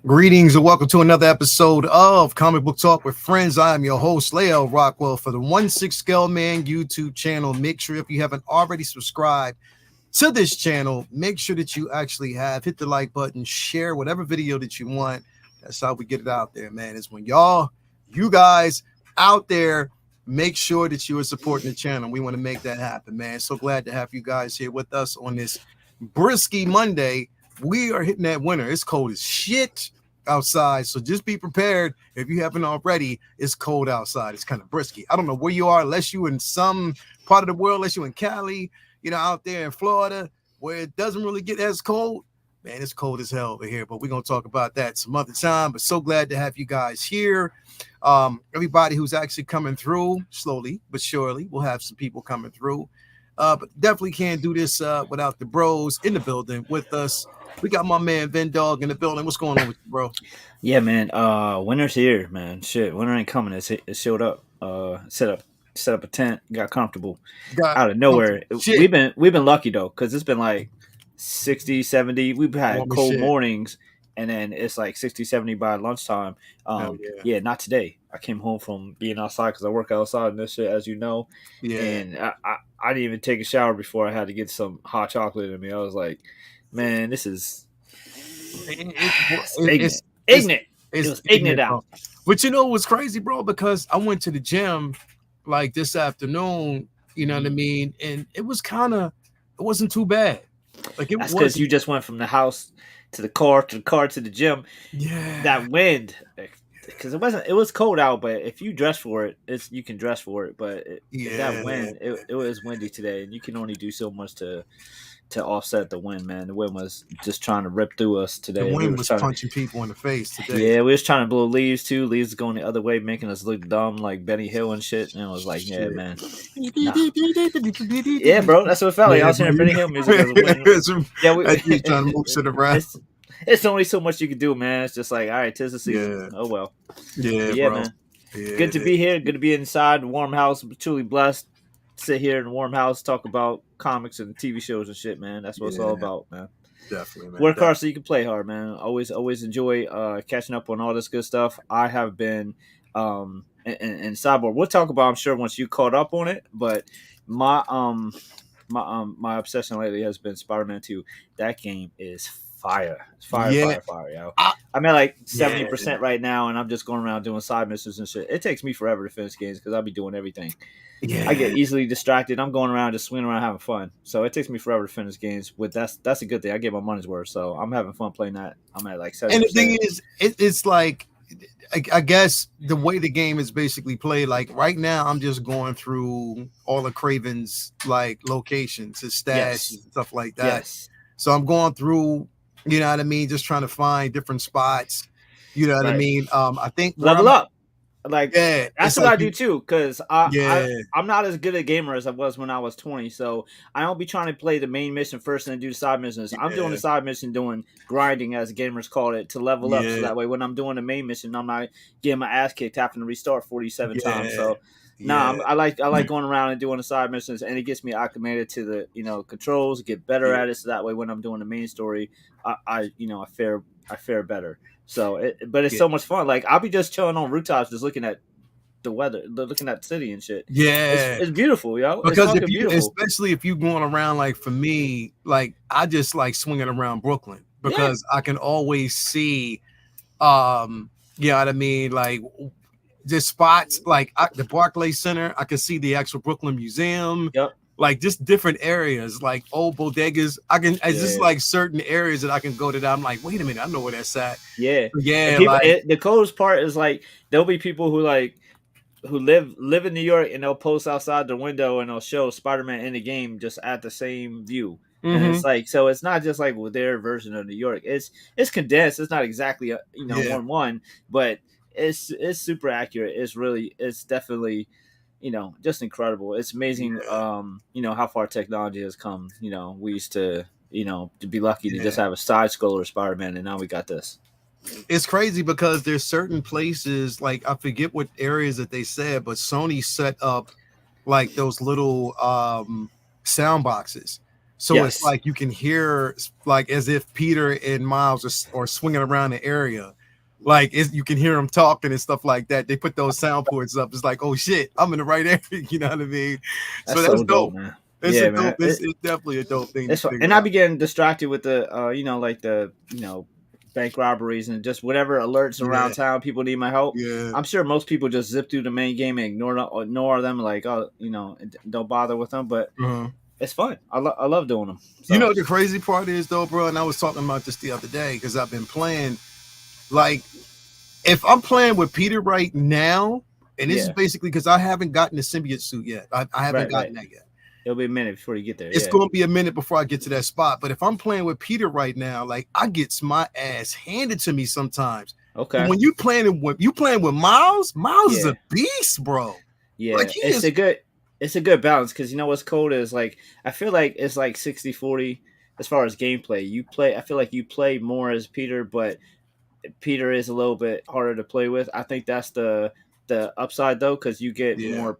Greetings and welcome to another episode of Comic Book Talk with Friends. I am your host, Leo Rockwell, for the 1/6 Scale Man YouTube channel. Make sure if you haven't already subscribed to this channel, make sure that you actually have hit the like button, share whatever video that you want. That's how we get it out there, man. It's when you guys out there, make sure that you are supporting the channel. We want to make that happen, man. So glad to have you guys here with us on this brisky Monday. We are hitting that winter. It's cold as shit outside, so just be prepared. If you haven't already, it's cold outside. It's kind of brisky. I don't know where you are, unless you in some part of the world, unless you in Cali, out there in Florida, where it doesn't really get as cold. Man, it's cold as hell over here, but we're going to talk about that some other time. But so glad to have you guys here. Everybody who's actually coming through, slowly but surely, we'll have some people coming through. But definitely can't do this without the bros in the building with us. We got my man Vin Dog in the building. What's going on with you, bro? Yeah, man. Winter's here, man. Shit, winter ain't coming. It showed up. Set up a tent, got comfortable out of nowhere. We've been lucky though, because it's been like 60, 70. We've had cold mornings, and then it's like 60, 70 by lunchtime. Yeah, not today. I came home from being outside because I work outside and this shit, as you know. Yeah. And I didn't even take a shower before I had to get some hot chocolate in me. I was like, man, this is ignorant. It's ignorant out. But you know what's crazy, bro? Because I went to the gym like this afternoon, you know what I mean? And it wasn't too bad. Like that's because you just went from the house to the car to the gym. Yeah. That wind. Because it was cold out, but if you dress for it, you can dress for it. But that wind, it was windy today, and you can only do so much to offset the wind, man. The wind was just trying to rip through us today. The wind was punching people in the face today. Yeah, we was trying to blow leaves too. Leaves going the other way, making us look dumb like Benny Hill and shit. And I was like, yeah, man. Nah. Yeah, bro, that's what it felt like. I was hearing Benny Hill music. Yeah, we trying to move to the right. It's only so much you can do, man. It's just like, all right, 'tis the season. Yeah. Oh well. Yeah, bro. Man. Yeah. Good to be here. Good to be inside. Warm house. Truly blessed. Sit here in the warm house, talk about comics and TV shows and shit, man. That's what it's all about, man. Definitely, man. Work hard so you can play hard, man. Always enjoy catching up on all this good stuff. I have been in Cyborg. We'll talk about, I'm sure, once you caught up on it. But my obsession lately has been Spider-Man 2. That game is fire. It's fire, yo. I'm at like 70% right now, and I'm just going around doing side missions and shit. It takes me forever to finish games because I'll be doing everything. Yeah. I get easily distracted. I'm going around just swinging around having fun. So it takes me forever to finish games. That's a good thing. I get my money's worth. So I'm having fun playing that. I'm at like 70%. And the thing is, it's like, I guess the way the game is basically played, like right now, I'm just going through all of Craven's like locations, his stash and stuff like that. Yes. So I'm going through, you know what I mean, just trying to find different spots. You know what I mean? I think level up. Like that's what I do too, because I'm not as good a gamer as I was when I was 20. So I don't be trying to play the main mission first and then do the side missions. I'm doing the side mission, doing grinding, as gamers call it, to level up. So that way, when I'm doing the main mission, I'm not getting my ass kicked, having to restart 47 times. So I like going around and doing the side missions, and it gets me acclimated to the controls, get better at it. So that way, when I'm doing the main story, I fare better. So, but it's so much fun. Like I'll be just chilling on rooftops, just looking at the weather, looking at the city and shit. Yeah, it's beautiful, yo. Because especially if you going around, like for me, like I just like swinging around Brooklyn because I can always see, you know what I mean, like just spots like the Barclays Center. I can see the actual Brooklyn Museum. Yep. Like just different areas, like old bodegas. It's just like certain areas that I can go to that I'm like, wait a minute, I know where that's at. Yeah. Yeah. The coolest part is like there'll be people who live in New York, and they'll post outside the window and they'll show Spider-Man in the game just at the same view. Mm-hmm. And it's like, so it's not just like their version of New York. It's condensed. It's not exactly 1-1, but it's super accurate. It's definitely just incredible. It's amazing, how far technology has come. We used to be lucky to just have a side scroller Spider-Man, and now we got this. It's crazy because there's certain places, like I forget what areas that they said, but Sony set up like those little sound boxes. So it's like you can hear like as if Peter and Miles are swinging around the area. Like you can hear them talking and stuff like that. They put those soundboards up. It's like, oh shit, I'm in the right area. You know what I mean? That's so dope, man. It's a dope. It's definitely a dope thing. And I be getting distracted with the, like the, bank robberies and just whatever alerts around town. People need my help. Yeah. I'm sure most people just zip through the main game and ignore them. Like, don't bother with them. But it's fun. I love doing them. So. You know the crazy part is though, bro. And I was talking about this the other day because I've been playing. Like, if I'm playing with Peter right now, and this is basically because I haven't gotten the symbiote suit yet. I haven't gotten that yet. It'll be a minute before you get there. It's going to be a minute before I get to that spot. But if I'm playing with Peter right now, like, I get my ass handed to me sometimes. Okay. And when you playing with Miles, Miles is a beast, bro. Yeah, like, it's a good balance because you know what's cool is like I feel like it's like 60-40 as far as gameplay. I feel like you play more as Peter, but Peter is a little bit harder to play with. I think that's the upside though, because you get you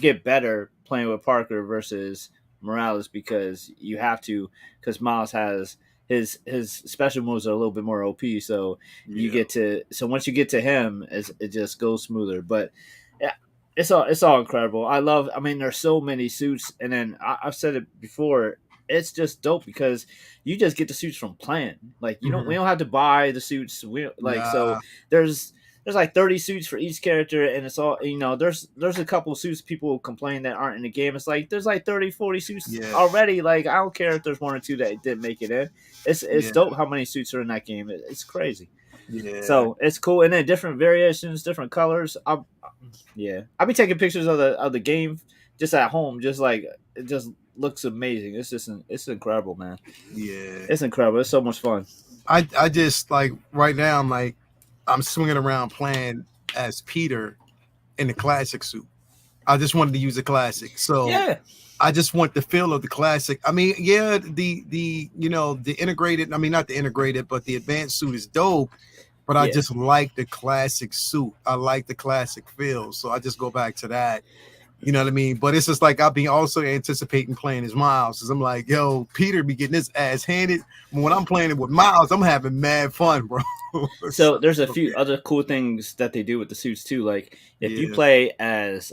get better playing with Parker versus Morales because you have to, because Miles has his special moves are a little bit more OP. So you get to, so once you get to him, it just goes smoother. But yeah, it's all incredible. I mean, there's so many suits, and then I've said it before. It's just dope because you just get the suits from playing. Like we don't have to buy the suits. So there's like 30 suits for each character, and it's all there's a couple of suits people complain that aren't in the game. It's like there's like 30-40 suits already. Like I don't care if there's one or two that didn't make it in. It's dope how many suits are in that game. It's crazy. Yeah. So it's cool, and then different variations, different colors. I'll be taking pictures of the game just at home, just like it just looks amazing. It's incredible, man. Yeah, it's incredible. It's so much fun. I just like right now I'm swinging around playing as Peter in the classic suit. I just wanted to use a classic, so I just want the feel of the classic. I mean, the integrated. I mean, not the integrated, but the advanced suit is dope. But I just like the classic suit. I like the classic feel, so I just go back to that. You know what I mean? But it's just like I've been also anticipating playing as Miles, because I'm like, yo, Peter be getting his ass handed. But when I'm playing it with Miles, I'm having mad fun, bro. So there's a few other cool things that they do with the suits too. Like if you play as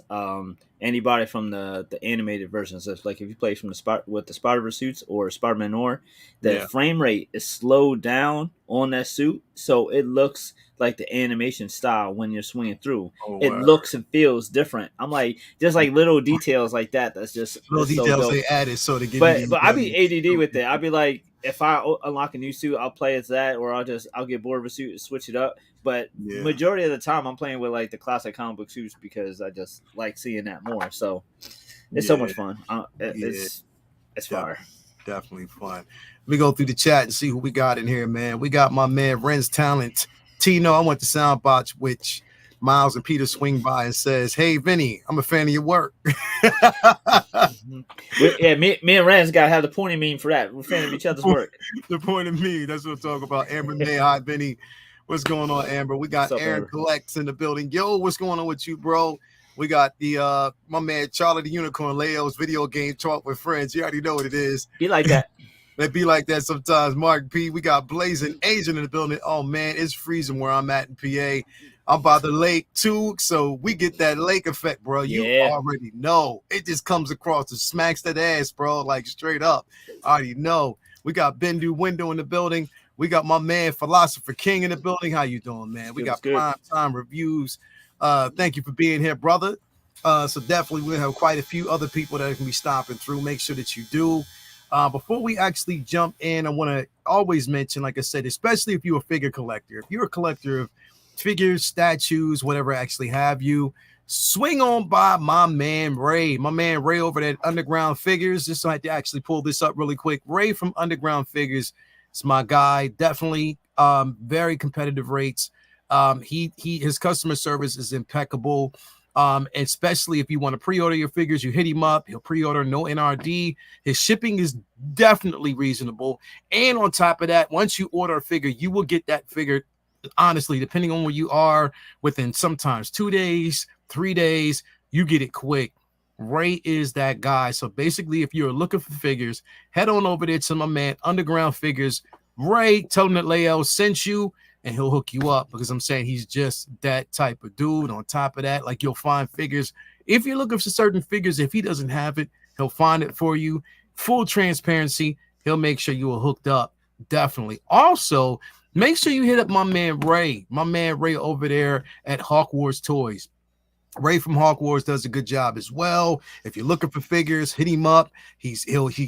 anybody from the animated versions, so like if you play from with the Spider-Verse suits or Spider-Man or the frame rate is slowed down on that suit, so it looks like the animation style when you're swinging through. It looks and feels different. I'm like, just like little details like that. That's just little details they added so to give. But I be ADD with it. I'd be like, if I unlock a new suit, I'll play as that, or I'll get bored of a suit and switch it up. But majority of the time, I'm playing with like the classic comic book suits because I just like seeing that more. So it's so much fun. It's fire. Definitely fun. Let me go through the chat and see who we got in here, man. We got my man Ren's Talent. Tino, I went to Soundbox, which Miles and Peter swing by and says, "Hey, Vinny, I'm a fan of your work." Me and Ren's got to have the pointy meme for that. We're fan of each other's work. The pointy meme. That's what I'm talking about. Amber May, hi, Vinny. What's going on, Amber? We got Aaron Collects in the building. Yo, what's going on with you, bro? We got the my man Charlie the Unicorn, Leo's video game talk with friends. You already know what it is. Be like that. They be like that sometimes. Mark P. We got Blazing Asian in the building. Oh man, it's freezing where I'm at in PA. I'm by the lake too, so we get that lake effect, bro. You already know. It just comes across and smacks that ass, bro, like straight up. I already know. We got Bendu Window in the building. We got my man Philosopher King in the building. How you doing, man? We got Prime Time Reviews. Thank you for being here, brother. So definitely we'll have quite a few other people that can be stopping through. Make sure that you do. Before we actually jump in, I want to always mention, like I said, especially if you're a figure collector, if you're a collector of figures, statues, whatever actually have you, swing on by my man Ray over at Underground Figures. Just so I had to actually pull this up really quick. Ray from Underground Figures is my guy. Definitely very competitive rates. His customer service is impeccable. Especially if you want to pre-order your figures, you hit him up. He'll pre-order, no NRD. His shipping is definitely reasonable. And on top of that, once you order a figure, you will get that figure, honestly, depending on where you are, within sometimes 2 days, 3 days, you get it quick. Ray is that guy. So basically, if you're looking for figures, head on over there to my man Underground Figures. Ray, tell him that Leo sent you. and he'll hook you up, because I'm saying he's just that type of dude. On top of that, like, you'll find figures. If you're looking for certain figures, if he doesn't have it, he'll find it for you. Full transparency. He'll make sure you are hooked up. Definitely. Also, make sure you hit up my man Ray over there at Hawk Wars Toys. Ray from Hawk Wars does a good job as well. If you're looking for figures, hit him up. He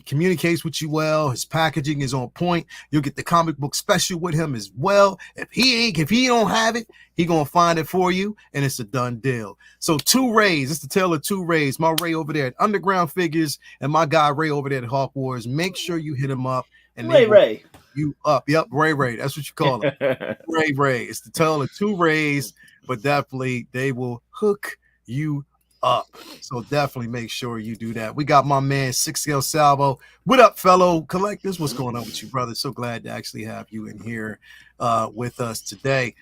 communicates with you well. His packaging is on point. You'll get the comic book special with him as well. If he don't have it, he gonna find it for you, and it's a done deal. So two Rays, it's the tale of two Rays. My Ray over there at Underground Figures, and my guy Ray over there at Hawk Wars. Make sure you hit him up, and Ray. You up. Yep, Ray. That's what you call him. Ray. It's the tale of two Rays, but definitely they will hook you up. So definitely make sure you do that. We got my man 6L Salvo. What up, fellow collectors? What's going on with you, brother? So glad to actually have you in here with us today.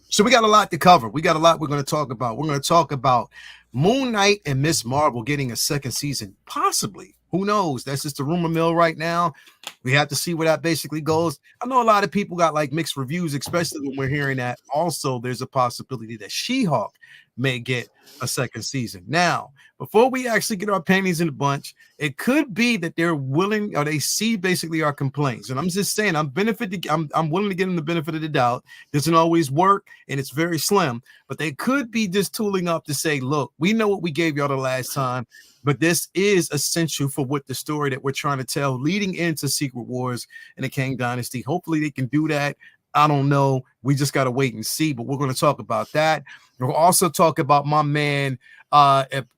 So we got a lot to cover. We got a lot we're going to talk about. We're going to talk about Moon Knight and Miss Marvel getting a second season, possibly. Who knows? That's just a rumor mill right now. We have to see where that basically goes. I know a lot of people got like mixed reviews, especially when we're hearing that also there's a possibility that She-Hulk may get a second season. Now, before we actually get our panties in a bunch, it could be that they're willing, or they see basically our complaints. And I'm just saying, I'm willing to give them the benefit of the doubt. Doesn't always work, and it's very slim, but they could be just tooling up to say, look, we know what we gave y'all the last time, but this is essential for what the story that we're trying to tell leading into Secret Wars and the Kang Dynasty. Hopefully they can do that. I don't know. We just got to wait and see, but we're going to talk about that. We'll also talk about my man,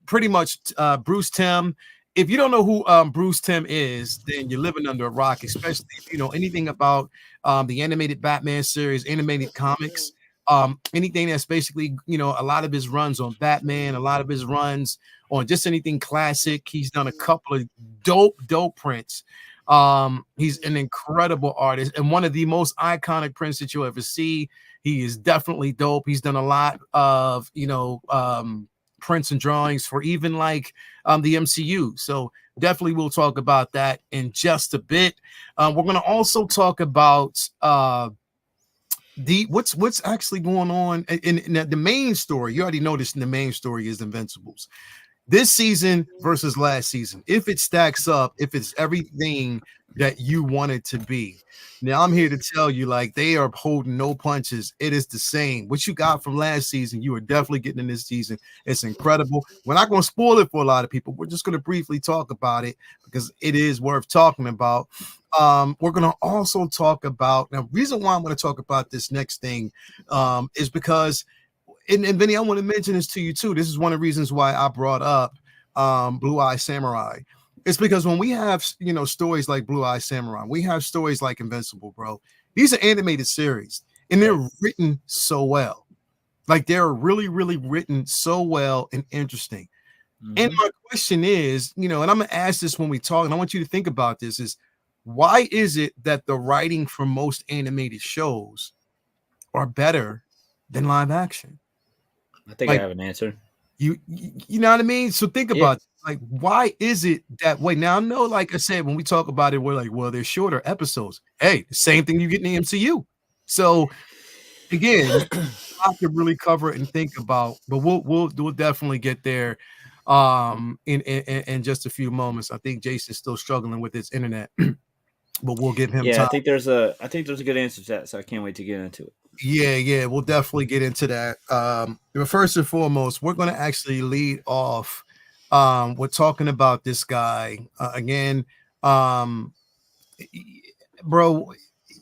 pretty much Bruce Timm. If you don't know who Bruce Timm is, then you're living under a rock, especially if you know anything about the animated Batman series, animated comics, anything that's basically, you know, a lot of his runs on Batman, a lot of his runs on just anything classic. He's done a couple of dope prints. He's an incredible artist and one of the most iconic prints that you'll ever see. He is definitely dope. He's done a lot of, you know, prints and drawings for even like the MCU. So definitely we'll talk about that in just a bit. We're going to also talk about what's actually going on in the main story. You already noticed in the main story is Invincibles. This season versus last season, if it stacks up, if it's everything that you want it to be. Now, I'm here to tell you, like, they are holding no punches. It is the same. What you got from last season, you are definitely getting in this season. It's incredible. We're not going to spoil it for a lot of people. We're just going to briefly talk about it because it is worth talking about. We're going to also talk about, now, the reason why I'm going to talk about this next thing is because and Vinny, I want to mention this to you too. This is one of the reasons why I brought up Blue Eye Samurai. It's because when we have, you know, stories like Blue Eye Samurai, we have stories like Invincible, bro. These are animated series, and they're written so well. Like, they're really, really written so well and interesting. Mm-hmm. And my question is, you know, and I'm going to ask this when we talk, and I want you to think about this, is why is it that the writing for most animated shows are better than live action? I think I have an answer. You know what I mean? So think about it. Like, why is it that way? Now, I know, like I said, when we talk about it, we're like, well, they're shorter episodes. Hey, the same thing you get in the MCU. So again, I have to really cover it and think about, but we'll definitely get there in just a few moments. I think Jason's still struggling with his internet, but we'll give him time. I think there's a good answer to that, so I can't wait to get into it. Yeah, we'll definitely get into that. But first and foremost, we're going to actually lead off. We're talking about this guy again, bro.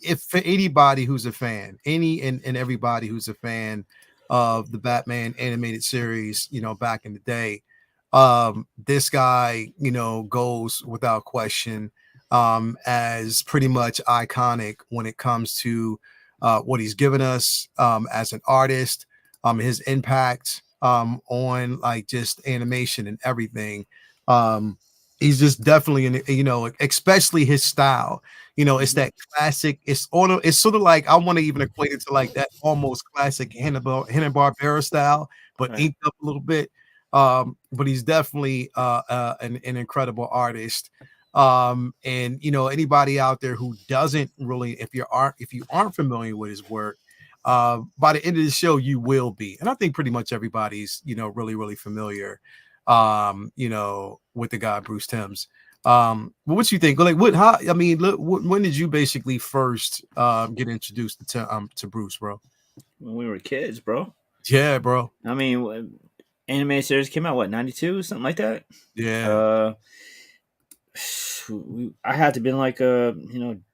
If for anybody who's a fan, and everybody who's a fan of the Batman animated series, you know, back in the day, this guy, you know, goes without question as pretty much iconic when it comes to what he's given us as an artist, his impact on like just animation and everything. He's just definitely, you know, especially his style. You know, it's that classic. It's sort of like, I want to even equate it to like that almost classic Hanna-Barbera style, but inked up a little bit. But he's definitely an incredible artist. And you know, anybody out there who doesn't really, if you aren't familiar with his work, by the end of the show, you will be. And I think pretty much everybody's, really, really familiar, with the guy Bruce Timms. But what you think? Like, when did you basically first get introduced to Bruce, bro? When we were kids, bro. Yeah, bro. I mean, anime series came out, 92, something like that? Yeah. I had to been like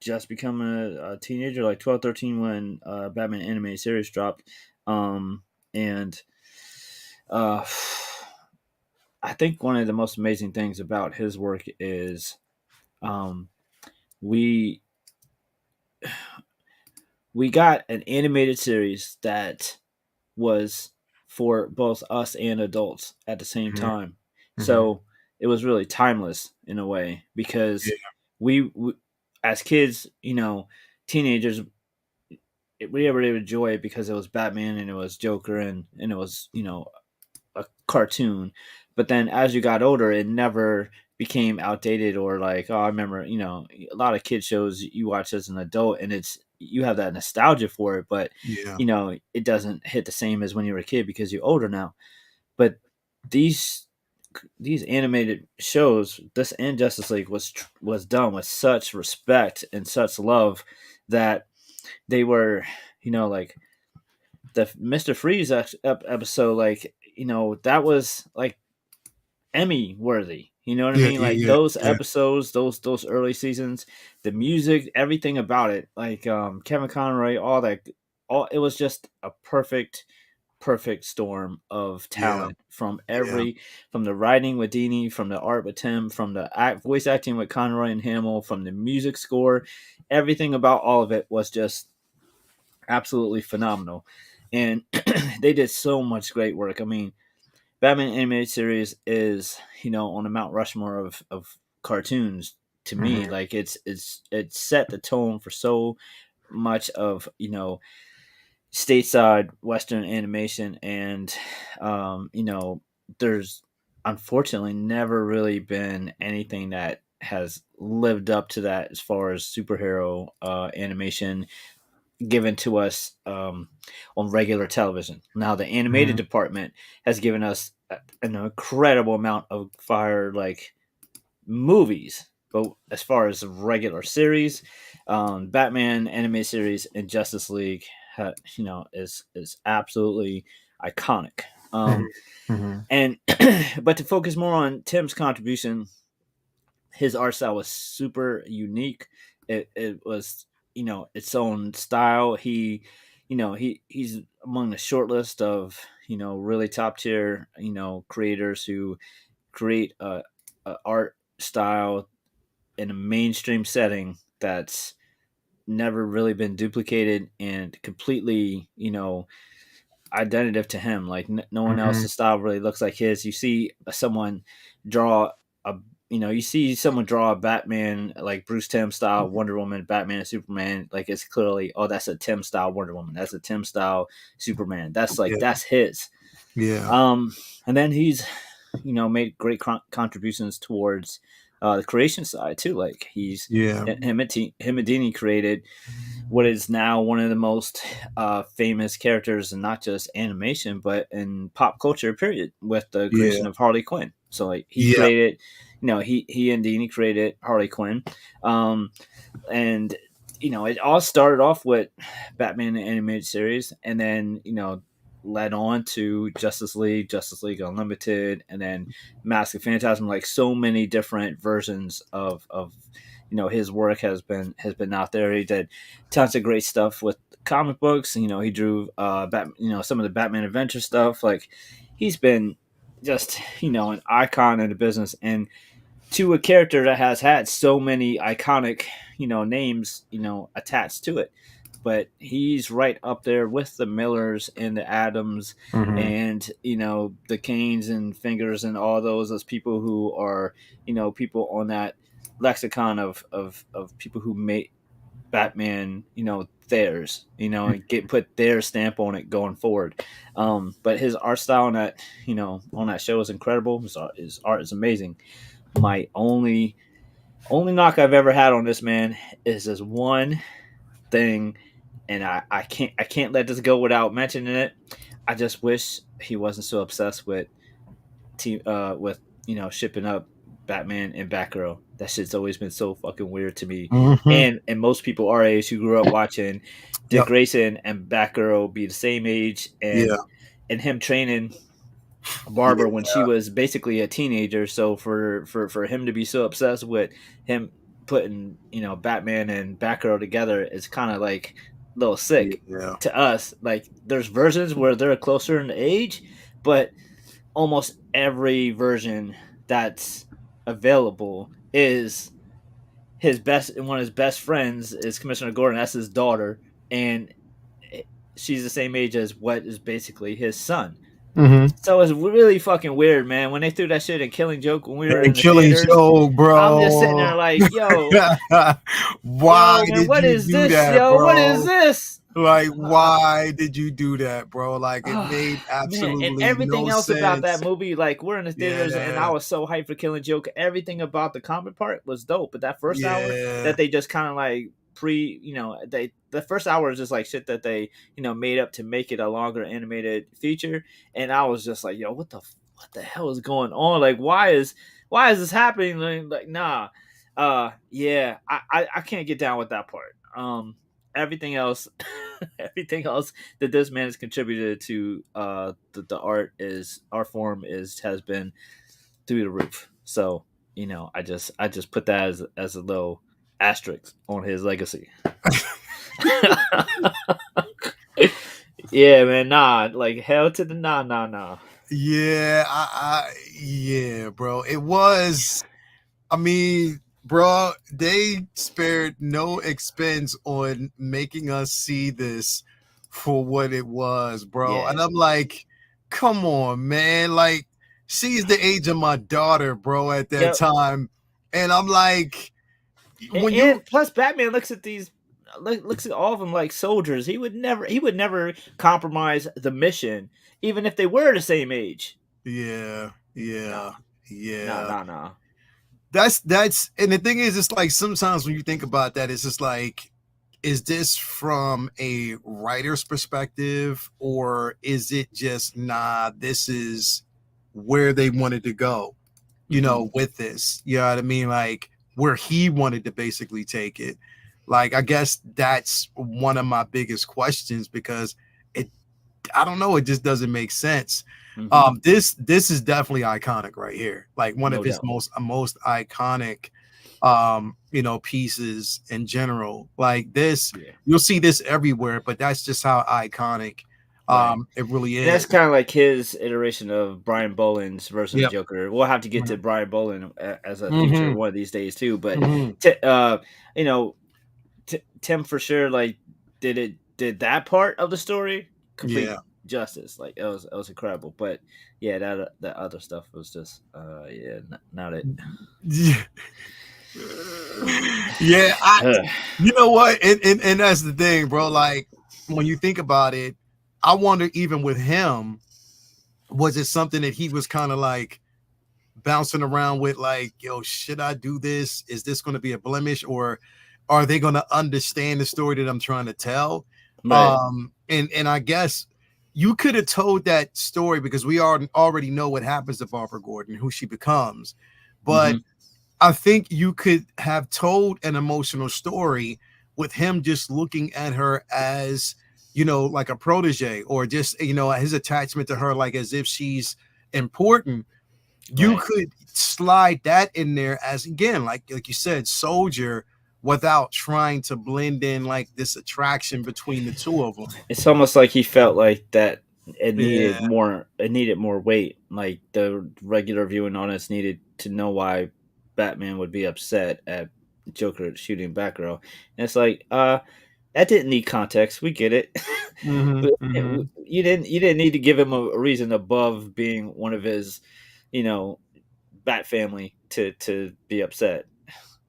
just become a teenager, like 12, 13 when Batman anime series dropped. And I think one of the most amazing things about his work is we got an animated series that was for both us and adults at the same time. Mm-hmm. So it was really timeless in a way because we as kids, teenagers, we were able to enjoy it because it was Batman and it was Joker and it was, a cartoon. But then as you got older, it never became outdated or like, oh, I remember, a lot of kid shows you watch as an adult and you have that nostalgia for it, but it doesn't hit the same as when you were a kid because you're older now. But these animated shows, this and Justice League was done with such respect and such love that they were, like the Mr. Freeze episode, like, that was like Emmy worthy. You know what I mean? Like those episodes, those early seasons, the music, everything about it, like Kevin Conroy, all that, it was just a perfect storm of talent from from the writing with Dini, from the art with Timm, from the voice acting with Conroy and Hamill, from the music score, everything about all of it was just absolutely phenomenal. And they did so much great work. I mean, Batman animated series is, on the Mount Rushmore of cartoons to me. Like it set the tone for so much of, stateside Western animation. And, there's unfortunately never really been anything that has lived up to that as far as superhero animation given to us on regular television. Now the animated department has given us an incredible amount of fire like movies, but as far as regular series, Batman anime series and Justice League, is absolutely iconic. And but to focus more on Timm's contribution, his art style was super unique. It was its own style. He's among the short list of really top tier creators who create a art style in a mainstream setting that's never really been duplicated and completely identitive to him. Like no one else's style really looks like his. You see someone draw a Batman like Bruce Timm style Wonder Woman, Batman, and Superman. Like it's clearly, oh, that's a Timm style Wonder Woman. That's a Timm style Superman. That's that's his. Yeah. And then he's made great contributions towards the creation side too. Like him and Dini created what is now one of the most famous characters in not just animation but in pop culture period with the creation of Harley Quinn. So like he created, he and Dini created Harley Quinn, and it all started off with Batman animated series, and then led on to Justice League Unlimited, and then Mask of Phantasm. Like so many different versions of his work has been out there. He did tons of great stuff with comic books. He drew some of the Batman adventure stuff. Like he's been just an icon in the business, and to a character that has had so many iconic names attached to it. But he's right up there with the Millers and the Adams and the Canes and Fingers and all those people who are people on that lexicon of people who make Batman theirs, and put their stamp on it going forward. But his art style on that show is incredible. His art is amazing. My only knock I've ever had on this man is this one thing and I can't let this go without mentioning it. I just wish he wasn't so obsessed with shipping up Batman and Batgirl. That shit's always been so fucking weird to me. Mm-hmm. And most people our age who grew up watching Dick Yep. Grayson and Batgirl be the same age, Yeah. and him training Barbara when she was basically a teenager. So for him to be so obsessed with him putting Batman and Batgirl together is kind of like a little sick Yeah. to us. Like there's versions where they're closer in age, but almost every version that's available is his best. One of his best friends is Commissioner Gordon. That's his daughter, and she's the same age as what is basically his son. Mm-hmm. So it's really fucking weird, man. When they threw that shit in Killing Joke when we were And in the Killing theaters, Joke, I'm just sitting there bro. like, yo, Why man, did what you is do this, that, yo? What is bro? this? Like, why did you do that, bro? Like, it Oh, made man, and absolutely everything no else about that sense. movie, like we're in the theaters, and I Yeah. was so hyped for Killing Joke. Everything about the comic part was dope, but that first hour Yeah. that they just kind of like the first hour is just like shit that they made up to make it a longer animated feature, and I was just like, yo, what the hell is going on? Like, why is this happening? Like nah, yeah, I can't get down with that part. Everything else, everything else that this man has contributed to the art form has been through the roof. So I just put that as a little asterisk on his legacy. Yeah, man, nah, like hell to the nah. Yeah, yeah, bro. It was, I mean, bro, they spared no expense on making us see this for what it was, bro. Yeah. And I'm like, come on, man. Like, she's the age of my daughter, bro, at that Yep. time. And I'm like, when you, And plus, Batman looks at all of them like soldiers. He would never compromise the mission, even if they were the same age. yeah, Nah, yeah, nah, yeah. nah, nah. That's, and the thing is, it's like sometimes when you think about that, it's just like, is this from a writer's perspective, or is it just, nah, this is where they wanted to go, Mm-hmm. with this, you know what I mean? Like where he wanted to basically take it. Like, I guess that's one of my biggest questions, because it, I don't know, it just doesn't make sense. Mm-hmm. This is definitely iconic right here. Like one of No his doubt. most iconic pieces in general. Like this, Yeah. you'll see this everywhere, but that's just how iconic Right. it really And that's is. kind of like his iteration of Brian Boland's versus Yep. Joker. We'll have to get to Brian Boland as a future Mm-hmm. one of these days too. But Mm-hmm. you know, Tim for sure like did that part of the story complete Yeah. justice. Like it was incredible. But yeah, that other stuff was just not it. Yeah. Yeah, you know what? And that's the thing, bro. Like when you think about it, I wonder, even with him, was it something that he was kind of like bouncing around with, like, yo, should I do this? Is this going to be a blemish, or are they going to understand the story that I'm trying to tell? Right. And I guess you could have told that story, because we already know what happens to Barbara Gordon, who she becomes. But Mm-hmm. I think you could have told an emotional story with him just looking at her as, like a protege, or just, his attachment to her, like as if she's important. You Right. could slide that in there as, again, like you said, soldier, without trying to blend in like this attraction between the two of them. It's almost like he felt like that it Yeah, needed more. It needed more weight. Like the regular viewing audience needed to know why Batman would be upset at Joker shooting Batgirl. And it's like, that didn't need context. We get it. mm-hmm, But mm-hmm. you didn't need to give him a reason above being one of his, you know, Bat family to be upset.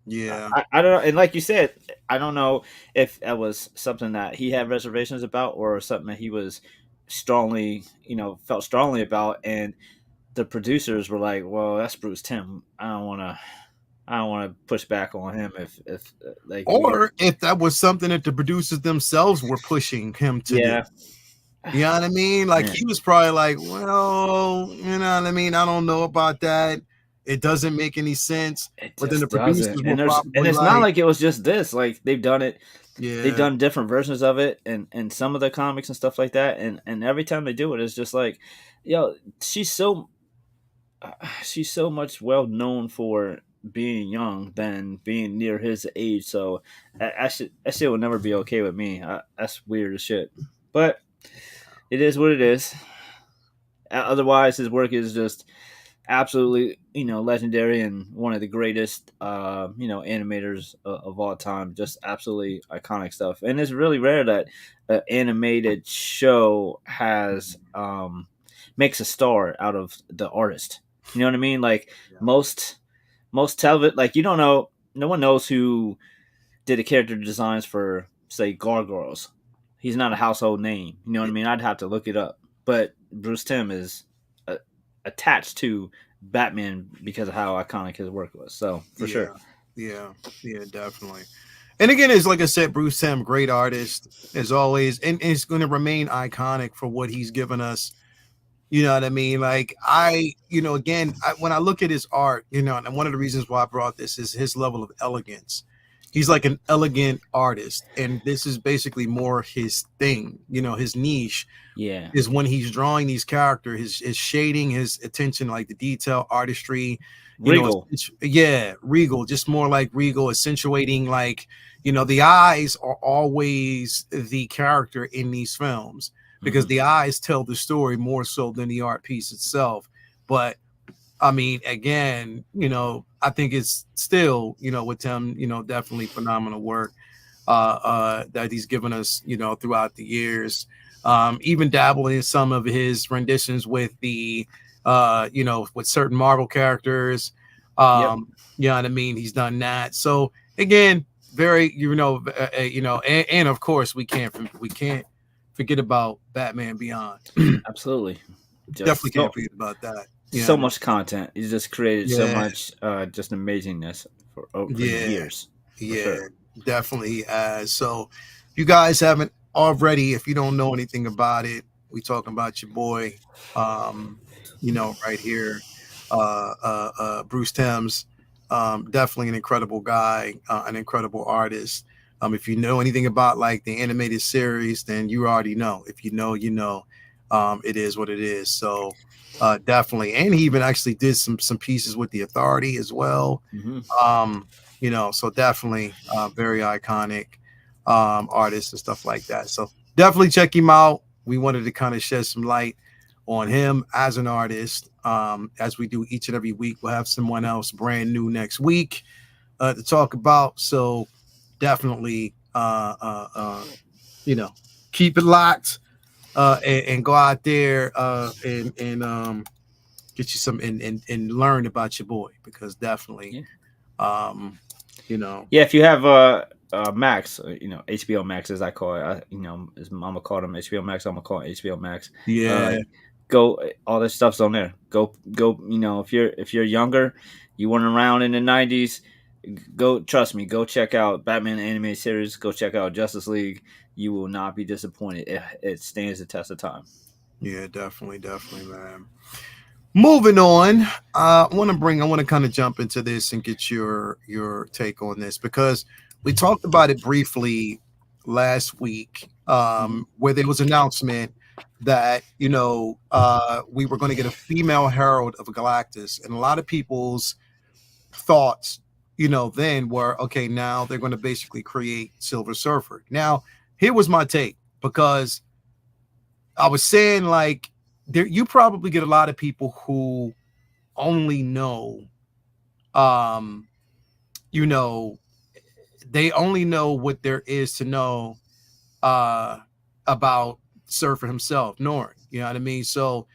Yeah, I don't know, and like you said, I don't know if that was something that he had reservations about, or something that he was strongly, felt strongly about, and the producers were like, "Well, that's Bruce Timm. I don't want to." I don't want to push back on him if like if that was something that the producers themselves were pushing him to do. You know what I mean? Like he was probably like, well, you know what I mean? I don't know about that. It doesn't make any sense. But then the producers were probably and it's like, not like it was just this. Like they've done it. Yeah. They've done different versions of it and some of the comics and stuff like that. And every time they do it, it's just like, yo, she's so much well known for being young than being near his age. So that shit will never be okay with me. That's weird as shit. But it is what it is. Otherwise, his work is just absolutely, legendary and one of the greatest, animators of all time. Just absolutely iconic stuff. And it's really rare that an animated show has makes a star out of the artist. You know what I mean? Like most television, like you don't know, no one knows who did the character designs for, say, Gargoyles. He's not a household name. You know what I mean? I'd have to look it up. But Bruce Timm is attached to Batman because of how iconic his work was. So for sure. Yeah, definitely. And again, it's like I said, Bruce Timm, great artist as always, and it's going to remain iconic for what he's given us. You know what I mean? Like when I look at his art, and one of the reasons why I brought this is his level of elegance. He's like an elegant artist, and this is basically more his thing. His niche is when he's drawing these characters, his shading, his attention, like the detail, artistry. Regal. Regal, just more like regal, accentuating like, the eyes are always the character in these films because the eyes tell the story more so than the art piece itself. But I mean, again, I think it's still, with Timm, definitely phenomenal work that he's given us, throughout the years. Even dabbling in some of his renditions with the, with certain Marvel characters. You know what I mean? He's done that. So again, very, and of course we can't forget about Batman Beyond. Absolutely. Definitely can't forget about that. So much content. He's just created so much just amazingness for years. Sure. Definitely has. So if you guys haven't already, if you don't know anything about it, we talking about your boy, right here, Bruce Timms. Definitely an incredible guy, an incredible artist. If you know anything about like the animated series, then you already know. If you know, it is what it is. So definitely. And he even actually did some pieces with the Authority as well. So definitely very iconic artist and stuff like that. So definitely check him out. We wanted to kind of shed some light on him as an artist. As we do each and every week, we'll have someone else brand new next week to talk about. So definitely, keep it locked and go out there and get you some and learn about your boy, because definitely, if you have Max, HBO Max as I call it, as Mama called him HBO Max, I'm gonna call it HBO Max. Go, all this stuff's on there. Go. If you're younger, you weren't around in the 90s, trust me, go check out Batman animated series. Go check out Justice League. You will not be disappointed. It stands the test of time. Yeah, definitely, man. Moving on, I want to kind of jump into this and get your take on this, because we talked about it briefly last week, where there was an announcement that we were going to get a female herald of Galactus, and a lot of people's thoughts then were, okay, now they're going to basically create Silver Surfer. Now here was my take, because I was saying, like, you probably get a lot of people who only know they only know what there is to know about Surfer himself, Norrin. You know what I mean? So,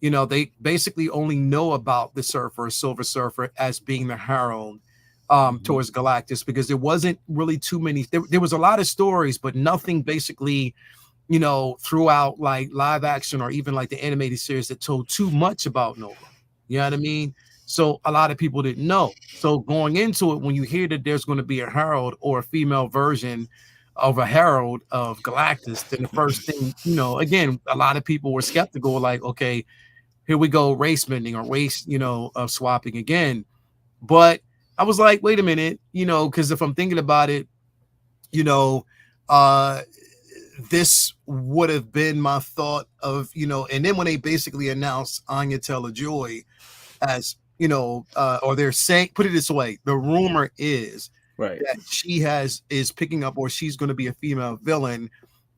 they basically only know about the Surfer, Silver Surfer, as being the herald towards Galactus, because there wasn't really too many. There was a lot of stories, but nothing basically, throughout like live action or even like the animated series that told too much about Nova. You know what I mean? So a lot of people didn't know. So going into it, when you hear that there's going to be a Herald or a female version of a Herald of Galactus, then the first thing, again, a lot of people were skeptical, like, okay, here we go, race bending or race, swapping again. But I was like, wait a minute, because if I'm thinking about it, uh this would have been my thought of, and then when they basically announced Anya Taylor-Joy as, or they're saying, put it this way, the rumor is that she is picking up, or she's going to be a female villain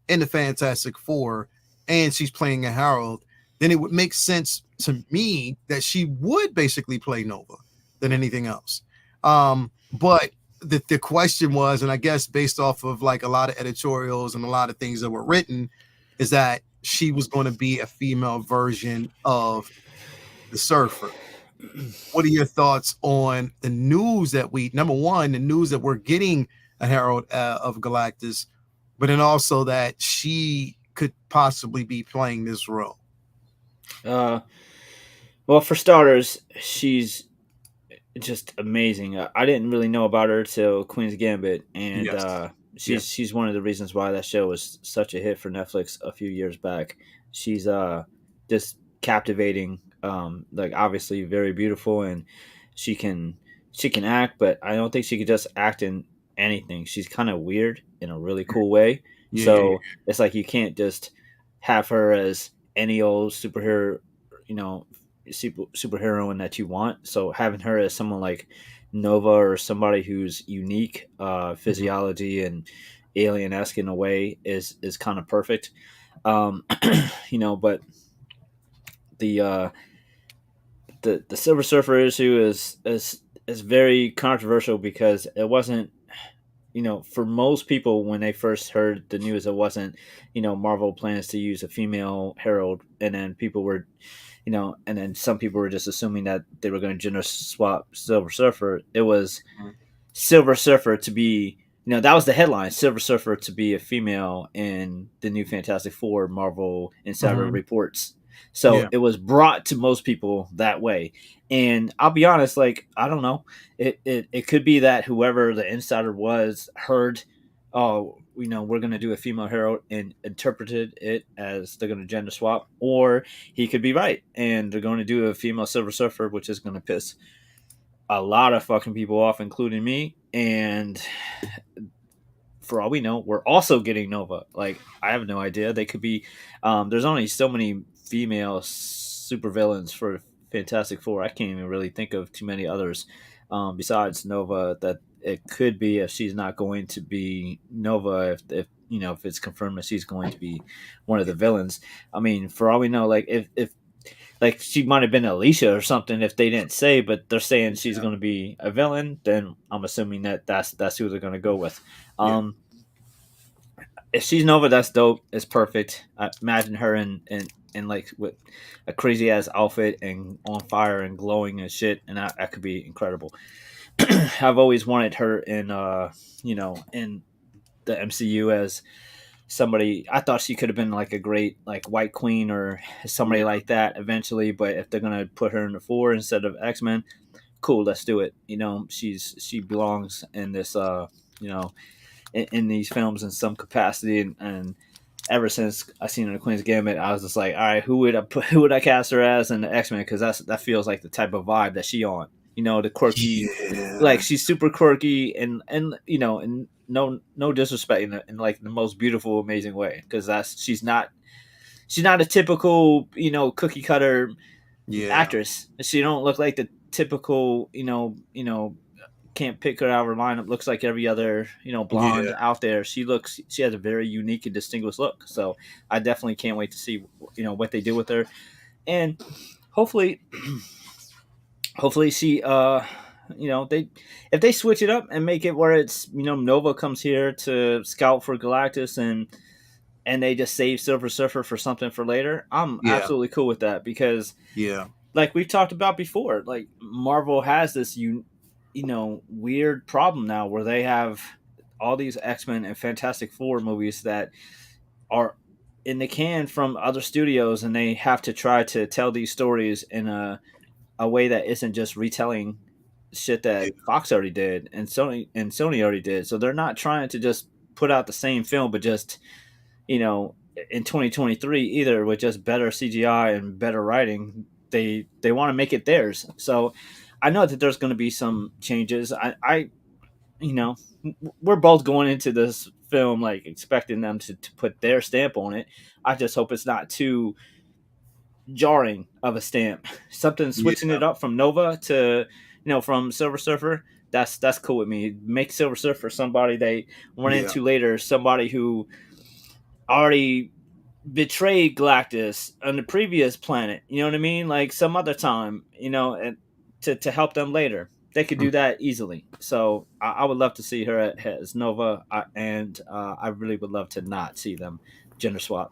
in the Fantastic Four, and she's playing a Herald, then it would make sense to me that she would basically play Nova than anything else. But the question was, and I guess based off of like a lot of editorials and a lot of things that were written, is that she was going to be a female version of the Surfer. What are your thoughts on the news that number one, the news that we're getting a Herald of Galactus, but then also that she could possibly be playing this role? Well, for starters, she's just amazing. I didn't really know about her till Queen's Gambit, and she's one of the reasons why that show was such a hit for Netflix a few years back. She's just captivating, like obviously very beautiful, and she can act, but I don't think she could just act in anything. She's kind of weird in a really cool way. So it's like you can't just have her as any old superhero, superheroine that you want. So having her as someone like Nova, or somebody who's unique, physiology and alien-esque in a way, is kind of perfect. But the Silver Surfer issue is very controversial, because it wasn't, for most people, when they first heard the news, it wasn't, Marvel plans to use a female Herald, and then people were, and then some people were just assuming that they were going to gender swap Silver Surfer. It was Silver Surfer to be, that was the headline, Silver Surfer to be a female in the new Fantastic Four, Marvel Insider reports. So it was brought to most people that way. And I'll be honest, like, I don't know. It could be that whoever the insider was heard, oh, we're going to do a female hero, and interpreted it as they're going to gender swap. Or he could be right, and they're going to do a female Silver Surfer, which is going to piss a lot of fucking people off, including me. And for all we know, we're also getting Nova. Like, I have no idea. They could be. There's only so many female supervillains for Fantastic Four. I can't even really think of too many others besides Nova that it could be, if she's not going to be Nova. If it's confirmed that she's going to be one of the villains. I mean, for all we know, like if like she might have been Alicia or something if they didn't say, but they're saying she's going to be a villain, then I'm assuming that's who they're going to go with. If she's Nova, that's dope. It's perfect. I imagine her in like with a crazy ass outfit and on fire and glowing and shit, and that could be incredible. I've always wanted her in in the MCU as somebody. I thought she could have been like a great like White Queen or somebody like that eventually, but if they're gonna put her in the 4 instead of X-Men, cool, let's do it. She belongs in this in these films in some capacity, and ever since I seen her in Queen's Gambit, I was just like, all right, who would I cast her as in the X-Men, because that feels like the type of vibe that she on. The quirky, like she's super quirky, and no disrespect, in like the most beautiful, amazing way, because she's not a typical cookie cutter actress. She don't look like the typical can't pick her out of her lineup. Looks like every other blonde out there. She has a very unique and distinguished look. So I definitely can't wait to see what they do with her, and hopefully she if they switch it up and make it where it's Nova comes here to scout for Galactus, and they just save Silver Surfer for something for later, I'm absolutely cool with that, because like we've talked about before, like Marvel has this weird problem now where they have all these X-Men and Fantastic Four movies that are in the can from other studios, and they have to try to tell these stories in a a way that isn't just retelling shit that Fox already did and Sony already did. So they're not trying to just put out the same film, but just in 2023 either with just better CGI and better writing. They want to make it theirs. So I know that there's going to be some changes. I we're both going into this film like expecting them to put their stamp on it. I just hope it's not too jarring of a stamp. Something switching it up from Nova to from Silver Surfer. That's cool with me. Make Silver Surfer somebody they run into later, somebody who already betrayed Galactus on the previous planet. You know what I mean? Like some other time, and to help them later. They could do that easily. So I would love to see her as Nova, and I really would love to not see them gender swap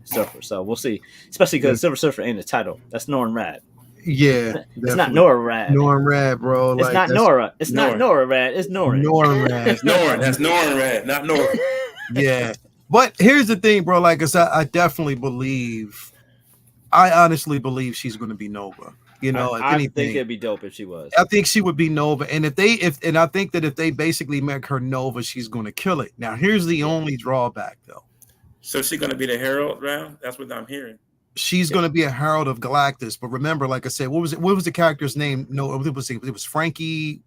Surfer. So we'll see. Especially because Silver Surfer ain't the title. That's Norrin Rad. Yeah, it's not Nora Rad. Norrin Rad, bro. It's not Nora. It's not Nora Rad. It's Norrin. Norrin Rad. It's Norrin. That's Norrin Rad, not Nora. Yeah. But here's the thing, bro. Like I said, I honestly believe she's going to be Nova. I think it'd be dope if she was. I think she would be Nova, and I think that if they basically make her Nova, she's going to kill it. Now, here's the only drawback, though. So she's going to be the Herald round? That's what I'm hearing. She's going to be a Herald of Galactus, but remember, like I said, what was the character's name? No, it was Frankie.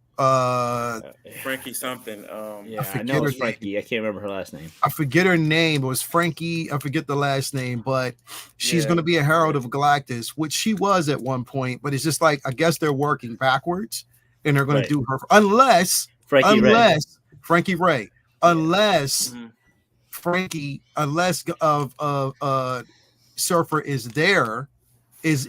Frankie something. I know it's Frankie. I can't remember her last name. I forget her name. It was Frankie. I forget the last name, but she's going to be a Herald of Galactus, which she was at one point. But it's just like I guess they're working backwards, and they're going to do her unless Frankie Ray, unless Surfer is there. Is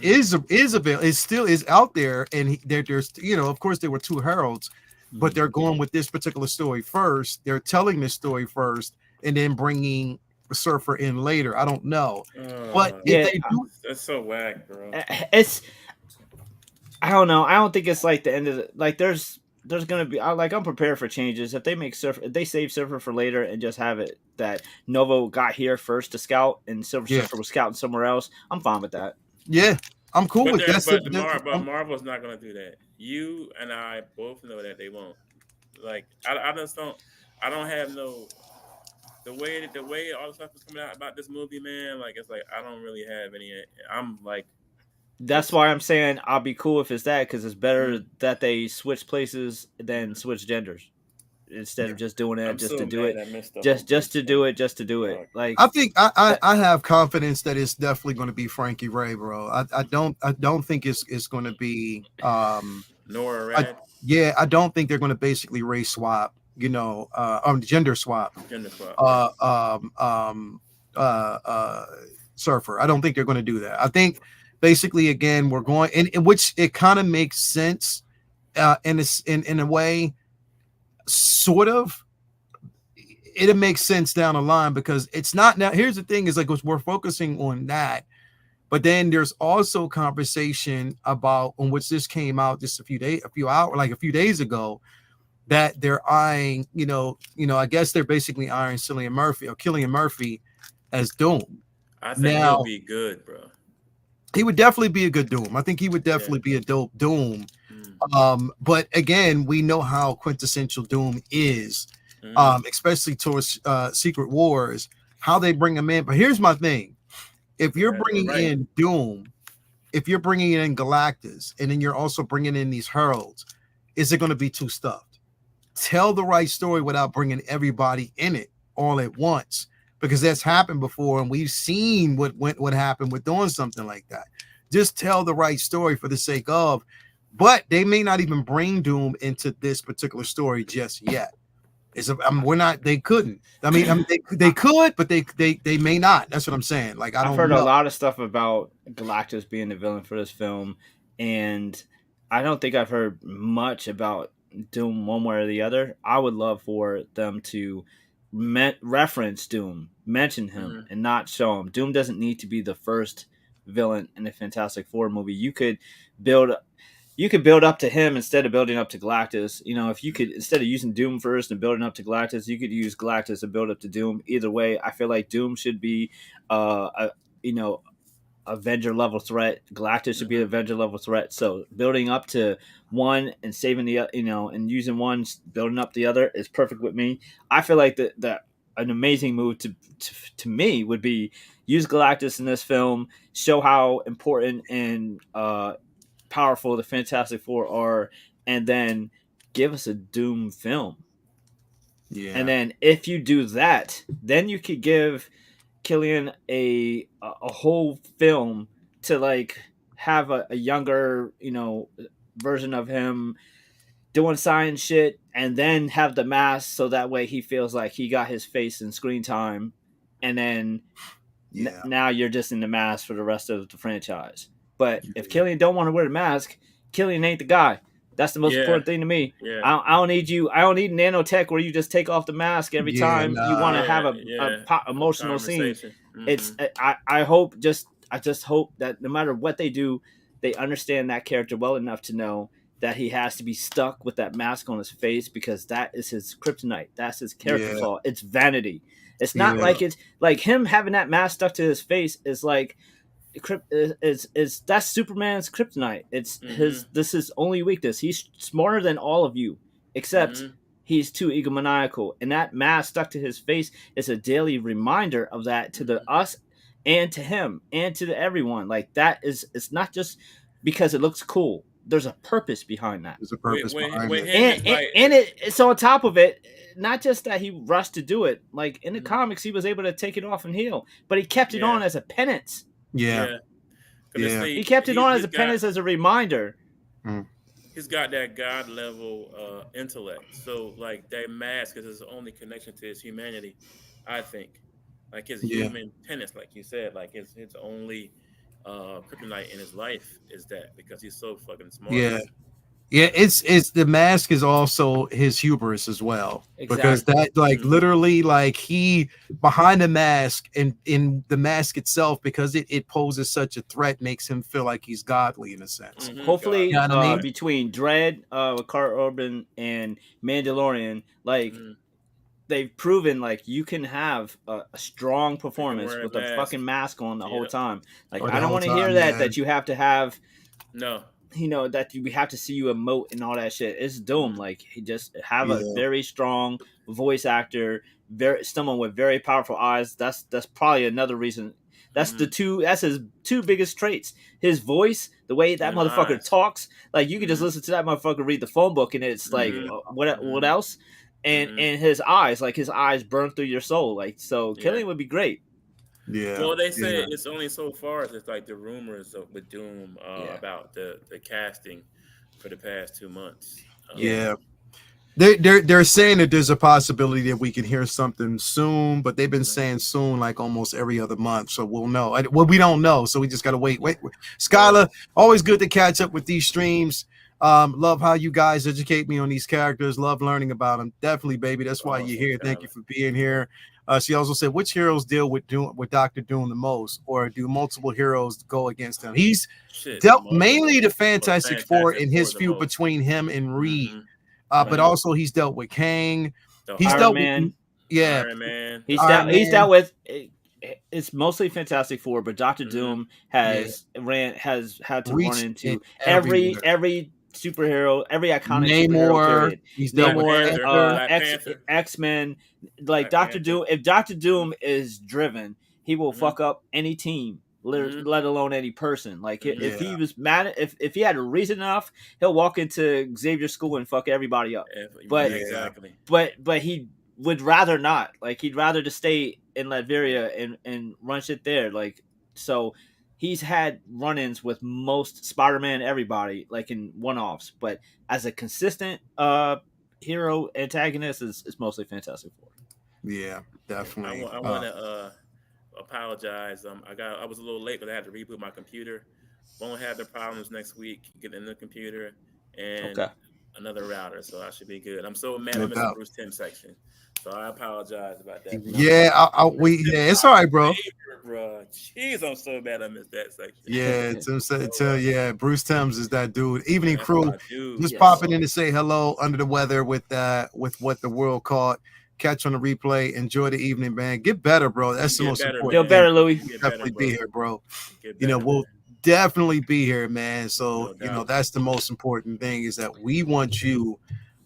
out there, and there's of course there were two heralds, but they're going with this particular story first. They're telling this story first, and then bringing the Surfer in later. I don't know, but if they do, that's so whack, bro. I don't know. I don't think it's like the end of the, like. There's gonna be I'm prepared for changes if they save Surfer for later and just have it that Nova got here first to scout and Surfer was scouting somewhere else. I'm fine with that. Yeah, I'm cool with that. But Marvel's not going to do that. You and I both know that they won't. Like, I just don't. I don't have no. The way all the stuff is coming out about this movie, man. Like, it's like I don't really have any. I'm like. That's why I'm saying I'll be cool if it's that because it's better that they switch places than switch genders. Instead of just doing it just to do it. Just to do it. Like I think I have confidence that it's definitely going to be Frankie Ray, bro. I don't think it's going to be Nora Rad. I don't think they're going to basically race swap, gender swap. Surfer. I don't think they're going to do that. I think basically again we're going in which it kind of makes sense in a way. Sort of it'll make sense down the line because it's not now. Here's the thing is like we're focusing on that, but then there's also conversation about on which this came out just a few days ago that they're eyeing, I guess they're basically eyeing Cillian Murphy as Doom. I think he'll be good, bro. He would definitely be a good Doom. I think he would definitely be a dope Doom. But again, we know how quintessential Doom is, especially towards Secret Wars, how they bring him in. But here's my thing. If you're bringing in Doom, if you're bringing in Galactus, and then you're also bringing in these heralds, is it going to be too stuffed? Tell the right story without bringing everybody in it all at once, because that's happened before, and we've seen what happened with doing something like that. Just tell the right story for the sake of. But they may not even bring Doom into this particular story just yet. They couldn't. They could, but they may not. That's what I'm saying. Like I've heard a lot of stuff about Galactus being the villain for this film, and I don't think I've heard much about Doom one way or the other. I would love for them to reference Doom, mention him, and not show him. Doom doesn't need to be the first villain in a Fantastic Four movie. You could build up to him instead of building up to Galactus. If you could, instead of using Doom first and building up to Galactus, you could use Galactus and build up to Doom. Either way, I feel like Doom should be, Avenger level threat. Galactus should be an Avenger level threat. So building up to one and saving the and using one, building up the other is perfect with me. I feel like that an amazing move to me would be use Galactus in this film, show how important and powerful the Fantastic Four are, and then give us a Doom film. Yeah. And then if you do that, then you could give Killian a whole film to like have a younger, version of him doing science shit, and then have the mask so that way he feels like he got his face in screen time, and then now you're just in the mask for the rest of the franchise. But if Killian don't want to wear the mask, Killian ain't the guy. That's the most important thing to me. Yeah. I don't need you. I don't need nanotech where you just take off the mask every time you want to have a emotional scene. Mm-hmm. It's I just hope that no matter what they do, they understand that character well enough to know that he has to be stuck with that mask on his face, because that is his kryptonite. That's his character flaw. It's vanity. It's not like it's like him having that mask stuck to his face is like that's Superman's kryptonite. It's this is only weakness. He's smarter than all of you, except he's too egomaniacal. And that mask stuck to his face is a daily reminder of that to us and to him and to everyone. Like that it's not just because it looks cool. There's a purpose behind that. There's a purpose behind it. And it's on top of it, not just that he rushed to do it. Like in the comics, he was able to take it off and heal, but he kept it on as a penance. Yeah. He kept it on as a penance, as a reminder. He's got that God level intellect. So like that mask is his only connection to his humanity, I think. Like his human penance, like you said, like his only kryptonite in his life is that, because he's so fucking smart. It's the mask is also his hubris as well. Exactly. Because that literally like he behind the mask and in the mask itself, because it poses such a threat, makes him feel like he's godly in a sense. Hopefully between Dredd, Carl Urban and Mandalorian, like they've proven like you can have a strong performance with a fucking mask on the whole time. Like I don't want to hear that you have to have that we have to see you emote and all that shit. It's Doom. Like he just have a very strong voice actor, someone with very powerful eyes. That's probably another reason. That's that's his two biggest traits. His voice, the way that motherfucker talks. Like you can just listen to that motherfucker read the phone book and it's like what else? And his eyes, like his eyes burn through your soul. Like so Killian would be great. Yeah. Well, they say it's only so far as it's like the rumors with Doom about the casting for the past 2 months. They're saying that there's a possibility that we can hear something soon, but they've been saying soon like almost every other month. So we'll know. Well, we don't know, so we just gotta wait. Skylar, always good to catch up with these streams. Love how you guys educate me on these characters. Love learning about them. Definitely, baby. That's why you're here. Thank you for being here. She also said, which heroes deal with Dr. Doom the most, or do multiple heroes go against him? He's dealt mainly the Fantastic Four in his feud between him and Reed, but also he's dealt with Kang. He's dealt with Iron Man. He's dealt with. It's mostly Fantastic Four, but Dr. Doom has had to run into every superhero, every iconic superhero. He's Namor, X-Men. Like Dr. Doom, if Dr. Doom is driven, he will fuck up any team, let alone any person. Like if he was mad, if he had a reason enough, he'll walk into Xavier's school and fuck everybody up. But he would rather not. Like he'd rather just stay in Latveria and run shit there. Like so. He's had run-ins with most Spider-Man, everybody, like in one-offs. But as a consistent hero antagonist, is mostly Fantastic Four. Yeah, definitely. I want to apologize. I was a little late, but I had to reboot my computer. Won't have the problems next week getting the computer and another router, so I should be good. I'm so mad I missed the Bruce Timm section. So I apologize about that. It's all right, bro. Jeez, I'm so bad I missed that section. Yeah, Bruce Timms is that dude. Evening crew, just popping in to say hello. Under the weather with what the world caught catch on the replay. Enjoy the evening, man. Get better, bro. That's the most important. Feel better, Louis. Definitely be here, bro. We'll definitely be here, man. So that's the most important thing is that we want you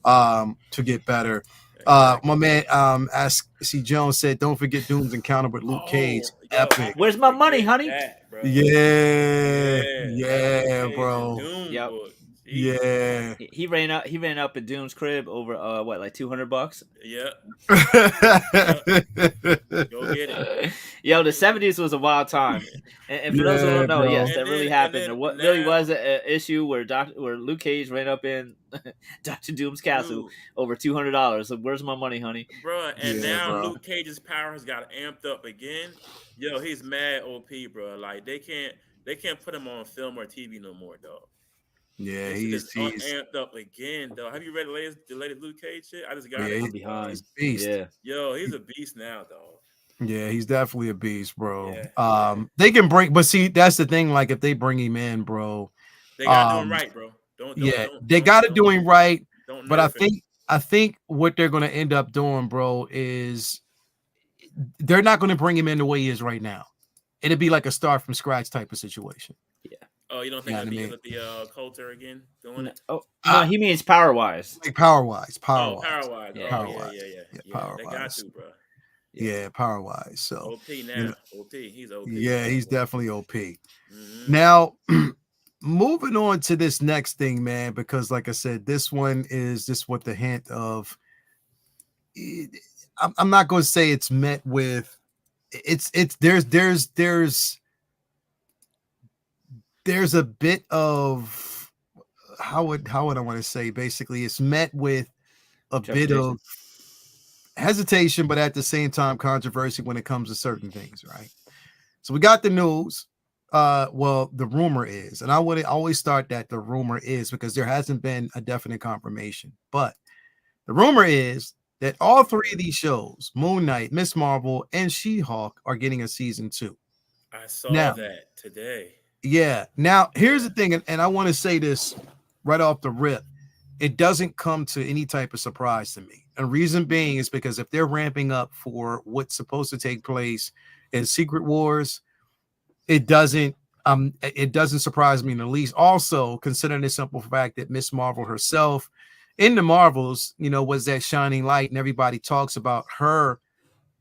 to get better. My man, see Jones said, don't forget Doom's encounter with Luke Cage. Epic. Where's my money, honey? Yeah, bro. Yep. Yeah. He ran up at Doom's crib over like $200. Yep. Go get it. Yo, the 70s was a wild time. And for those who don't know, yes, that really happened. There really was an issue where Luke Cage ran up in Dr. Doom's castle over $200. So where's my money, honey? Bro, and now Luke Cage's powers got amped up again. Yo, he's mad OP, bro. Like they can't put him on film or TV no more, dog. Yeah, he's amped up again, though. Have you read the latest Luke Cage shit? I just got it. I'm behind. He's a beast. Yeah. Yo, he's a beast now, dog. Yeah, he's definitely a beast, bro. Yeah. They can bring, but see, that's the thing. Like, if they bring him in, bro, they got to do him right, bro. They got to do him right. But I think what they're going to end up doing, bro, is they're not going to bring him in the way he is right now. It'd be like a start from scratch type of situation. Yeah. Oh, you don't think it'll be with the Coulter again doing it? Oh, no, he means power wise. Like power wise. Power wise. Yeah, power they wise. got to, bro. Yeah, power wise. So OP now. OP. He's OP. Yeah, he's definitely OP. Mm-hmm. Now, moving on to this next thing, man, because like I said, this one is just what the hint of. I'm not going to say it's met with. There's a bit of how would I want to say, basically it's met with a bit of hesitation, but at the same time controversy when it comes to certain things, right? So we got the news. Well, the rumor is, and I would always start that the rumor is because there hasn't been a definite confirmation, but the rumor is that all three of these shows, Moon Knight, Miss Marvel, and She-Hulk, are getting a season 2. I saw that today. Yeah. Now, here's the thing, and I want to say this right off the rip. It doesn't come to any type of surprise to me. And reason being is because if they're ramping up for what's supposed to take place in Secret Wars, it doesn't surprise me in the least. Also, considering the simple fact that Miss Marvel herself in the Marvels, was that shining light, and everybody talks about her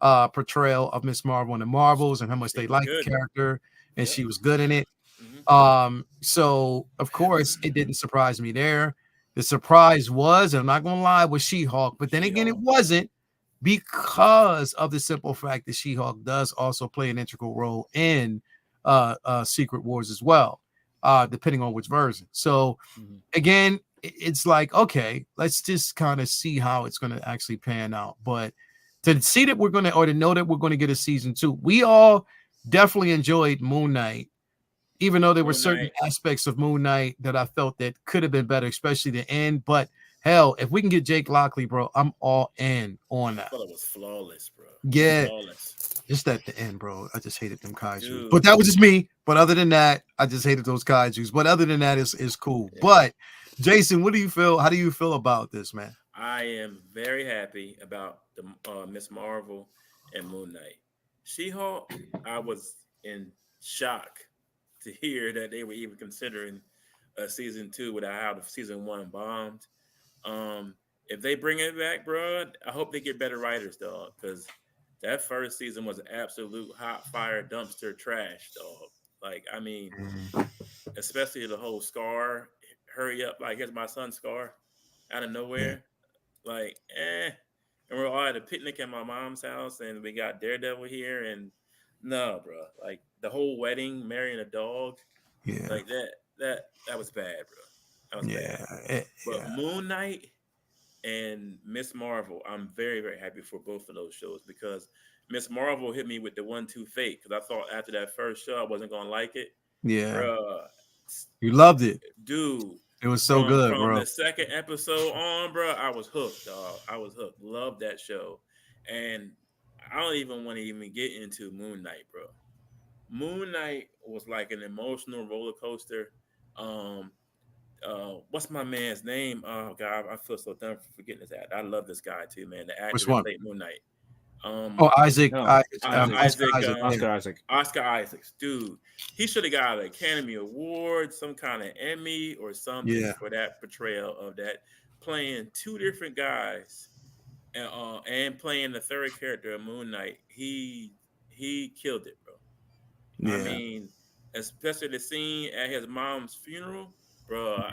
portrayal of Miss Marvel in the Marvels and how much they like the character, and she was good in it. Mm-hmm. So of course it didn't surprise me there. The surprise was, and I'm not gonna lie, was She-Hulk, but then again, it wasn't, because of the simple fact that She-Hulk does also play an integral role in Secret Wars as well, depending on which version. So again, it's like, okay, let's just kind of see how it's going to actually pan out. But to see that to know that we're going to get a season 2, we all definitely enjoyed Moon Knight, even though there were certain aspects of Moon Knight that I felt that could have been better, especially the end. But hell, if we can get Jake Lockley, bro, I'm all in on that. I thought it was flawless, bro. Yeah. Flawless. Just at the end, bro. I just hated them kaiju. But that was just me. But other than that, I just hated those kaijus. But other than that, it's cool. Yeah. But Jason, what do you feel? How do you feel about this, man? I am very happy about the Miss Marvel and Moon Knight. She-Hulk, I was in shock to hear that they were even considering a season 2 without how the season 1 bombed. If they bring it back, bro, I hope they get better writers, dog, because that first season was absolute hot fire dumpster trash, dog. Like, I mean, especially the whole Scar, hurry up, like, here's my son Scar, out of nowhere. Like, And we're all at a picnic at my mom's house, and we got Daredevil here, and no, bro. Like, the whole wedding, marrying a dog, like that was bad, bro. That was bad. But Moon Knight and Miss Marvel, I'm very, very happy for both of those shows, because Miss Marvel hit me with the 1-2 fake, because I thought after that first show I wasn't gonna like it. Yeah, bruh, you loved it, dude. It was so good, from bro. The second episode on, bro, I was hooked, dog. I was hooked. Loved that show, and I don't even want to even get into Moon Knight, bro. Moon Knight was like an emotional roller coaster. what's my man's name? Oh God, I feel so dumb for forgetting this actor. I love this guy too, man. The actor Which that one? played Moon Knight. Oh, Isaac. No, Isaac, Oscar Isaac. Oscar Isaacs, dude. He should have got an Academy Award, some kind of Emmy or something Yeah. for that portrayal of that, playing two different guys and playing the third character of Moon Knight. He killed it, bro. I Yeah. mean, especially the scene at his mom's funeral, bro.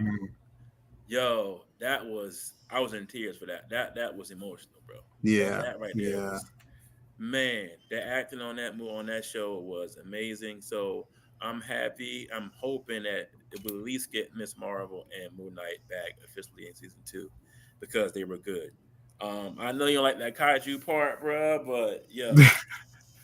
Yo, I was in tears for that. That was emotional, bro. Yeah. That right there was, man. The acting on that show was amazing. So I'm happy. I'm hoping that we'll at least get Miss Marvel and Moon Knight back officially in season 2 because they were good. I know you don't like that kaiju part, bro, but yo,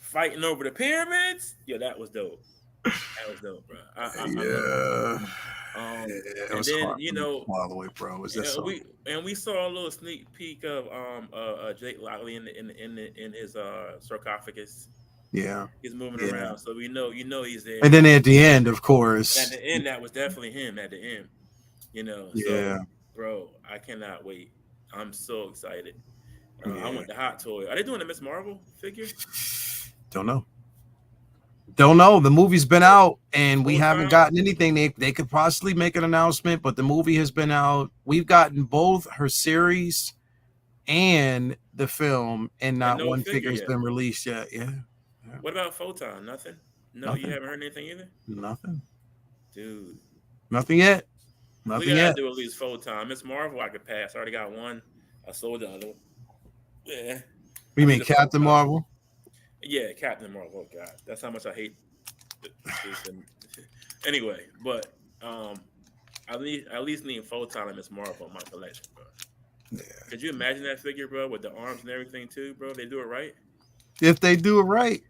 fighting over the pyramids, yo, that was dope. That was dope, bro. I love it. It And was then hard to swallow away, bro. Was that so? we saw a little sneak peek of Jake Lockley in his sarcophagus. Yeah, He's moving around, so we know he's there. And then at the end, of course, at the end, that was definitely him. At the end, Yeah. So, bro, I cannot wait. I'm so excited. I want the hot toy. Are they doing a Miss Marvel figure? Don't know. The movie's been out and we Full haven't time? gotten anything. They could possibly make an announcement, but the movie has been out. We've gotten both her series and the film, and not no one figure figure has yet. been released yet. Yeah. What about Photon? Nothing? No, Nothing. You haven't heard anything either? Nothing. Dude. Nothing yet. We Nothing gotta yet. do at least Photon. Miss Marvel, I could pass. I already got one. I sold the other one. Yeah. You mean Captain Marvel? Yeah, Captain Marvel. Oh God, that's how much I hate. Anyway, but at least need Photon and Miss Marvel in my collection, bro. Yeah. Could you imagine that figure, bro, with the arms and everything too, bro? They do it right. If they do it right,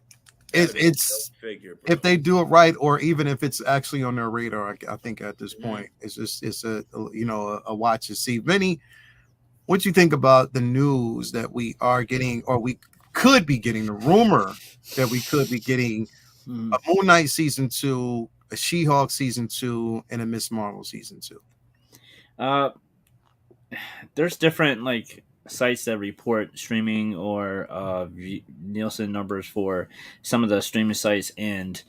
it's figure, bro. If they do it right, or even if it's actually on their radar, I think at this point it's a watch to see. Vinny, what you think about the news that we are getting, or we could be getting, the rumor that we could be getting a Moon Knight season 2, a She-Hulk season 2, and a Miss Marvel season 2? There's different sites that report streaming or Nielsen numbers for some of the streaming sites, and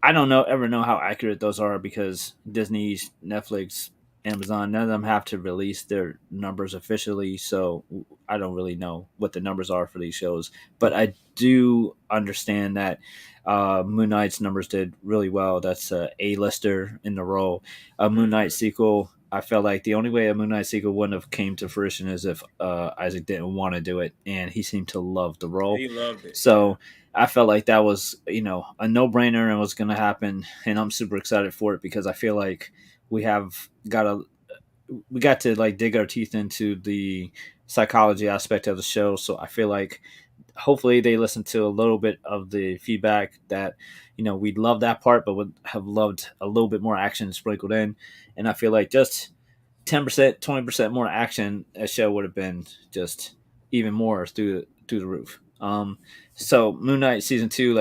I don't ever know how accurate those are because Disney, Netflix, Amazon, none of them have to release their numbers officially, so I don't really know what the numbers are for these shows. But I do understand that Moon Knight's numbers did really well. That's a A-lister in the role. A Moon Knight sequel, I felt like the only way a Moon Knight sequel wouldn't have came to fruition is if Isaac didn't want to do it, and he seemed to love the role. He loved it. So I felt like that was, a no-brainer and was going to happen, and I'm super excited for it because I feel like we got to dig our teeth into the psychology aspect of the show. So I feel like hopefully they listen to a little bit of the feedback that, we'd love that part, but would have loved a little bit more action sprinkled in. And I feel like just 10%, 20% more action, a show would have been just even more through the roof. So Moon Knight season 2,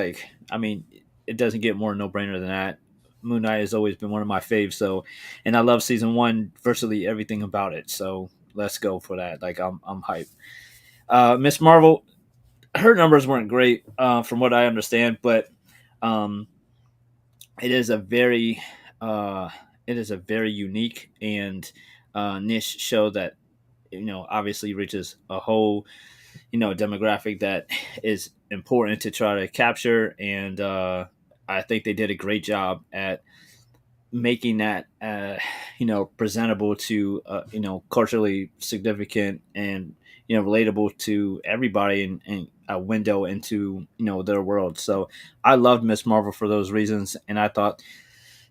it doesn't get more no-brainer than that. Moon Knight has always been one of my faves, and I love season 1, virtually everything about it. So let's go for that. I'm hyped. Miss Marvel, her numbers weren't great from what I understand, but it is a very unique and niche show that obviously reaches a whole demographic that is important to try to capture, and I think they did a great job at making that presentable to culturally significant and relatable to everybody, and a window into their world. So I loved Miss Marvel for those reasons, and I thought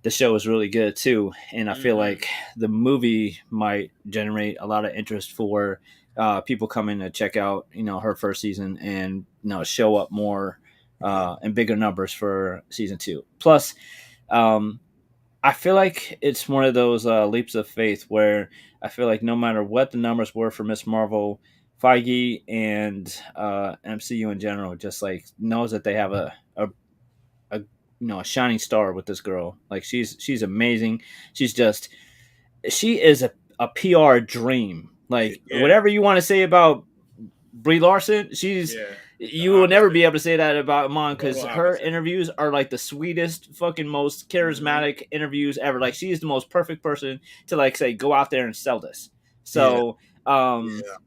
the show was really good too. And I feel like the movie might generate a lot of interest for people coming to check out her first season and show up more in bigger numbers for season 2. Plus, I feel like it's one of those leaps of faith where I feel like no matter what the numbers were for Miss Marvel, Feige and MCU in general just knows that they have a shining star with this girl. She's amazing. She's just she is a PR dream. Like whatever you want to say about Brie Larson, you will never be able to say that about Iman, because her interviews are like the sweetest, fucking most charismatic interviews ever. Like, she is the most perfect person to like say, go out there and sell this. So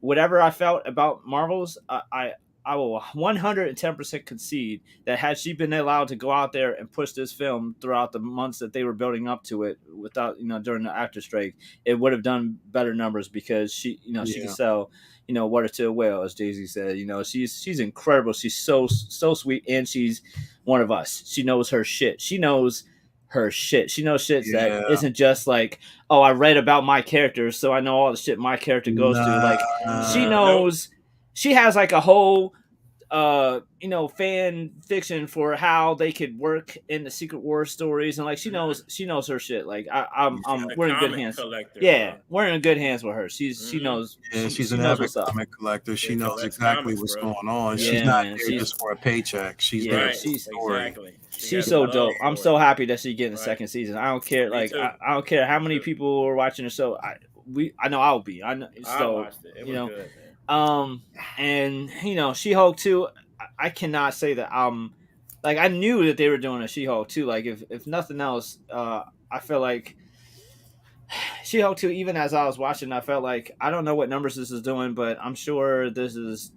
whatever I felt about Marvels, I will 110% concede that had she been allowed to go out there and push this film throughout the months that they were building up to it, without during the actor strike, it would have done better numbers, because she she can sell water to a whale, as Jay-Z said. She's incredible. She's so sweet, and she's one of us. She knows her shit. She knows her shit. She knows shit that isn't just like, oh, I read about my character, so I know all the shit my character goes through. Like, she knows. She has like a whole fan fiction for how they could work in the Secret Wars stories, and like she knows her shit. Like, we're in good hands. We're in good hands with her. She knows. She's an avid comic collector. She knows exactly what's going on. She's not there just for a paycheck. She's there. She's so dope. I'm so happy that she's getting a second season. I don't care. Like, I don't care how many people are watching the show. I know I'll be. I know. So watched it. It was good, man. And She-Hulk 2, I cannot say that like, I knew that they were doing a She-Hulk 2. Like, if nothing else, I feel like She-Hulk 2, even as I was watching, I felt like, I don't know what numbers this is doing, but I'm sure this is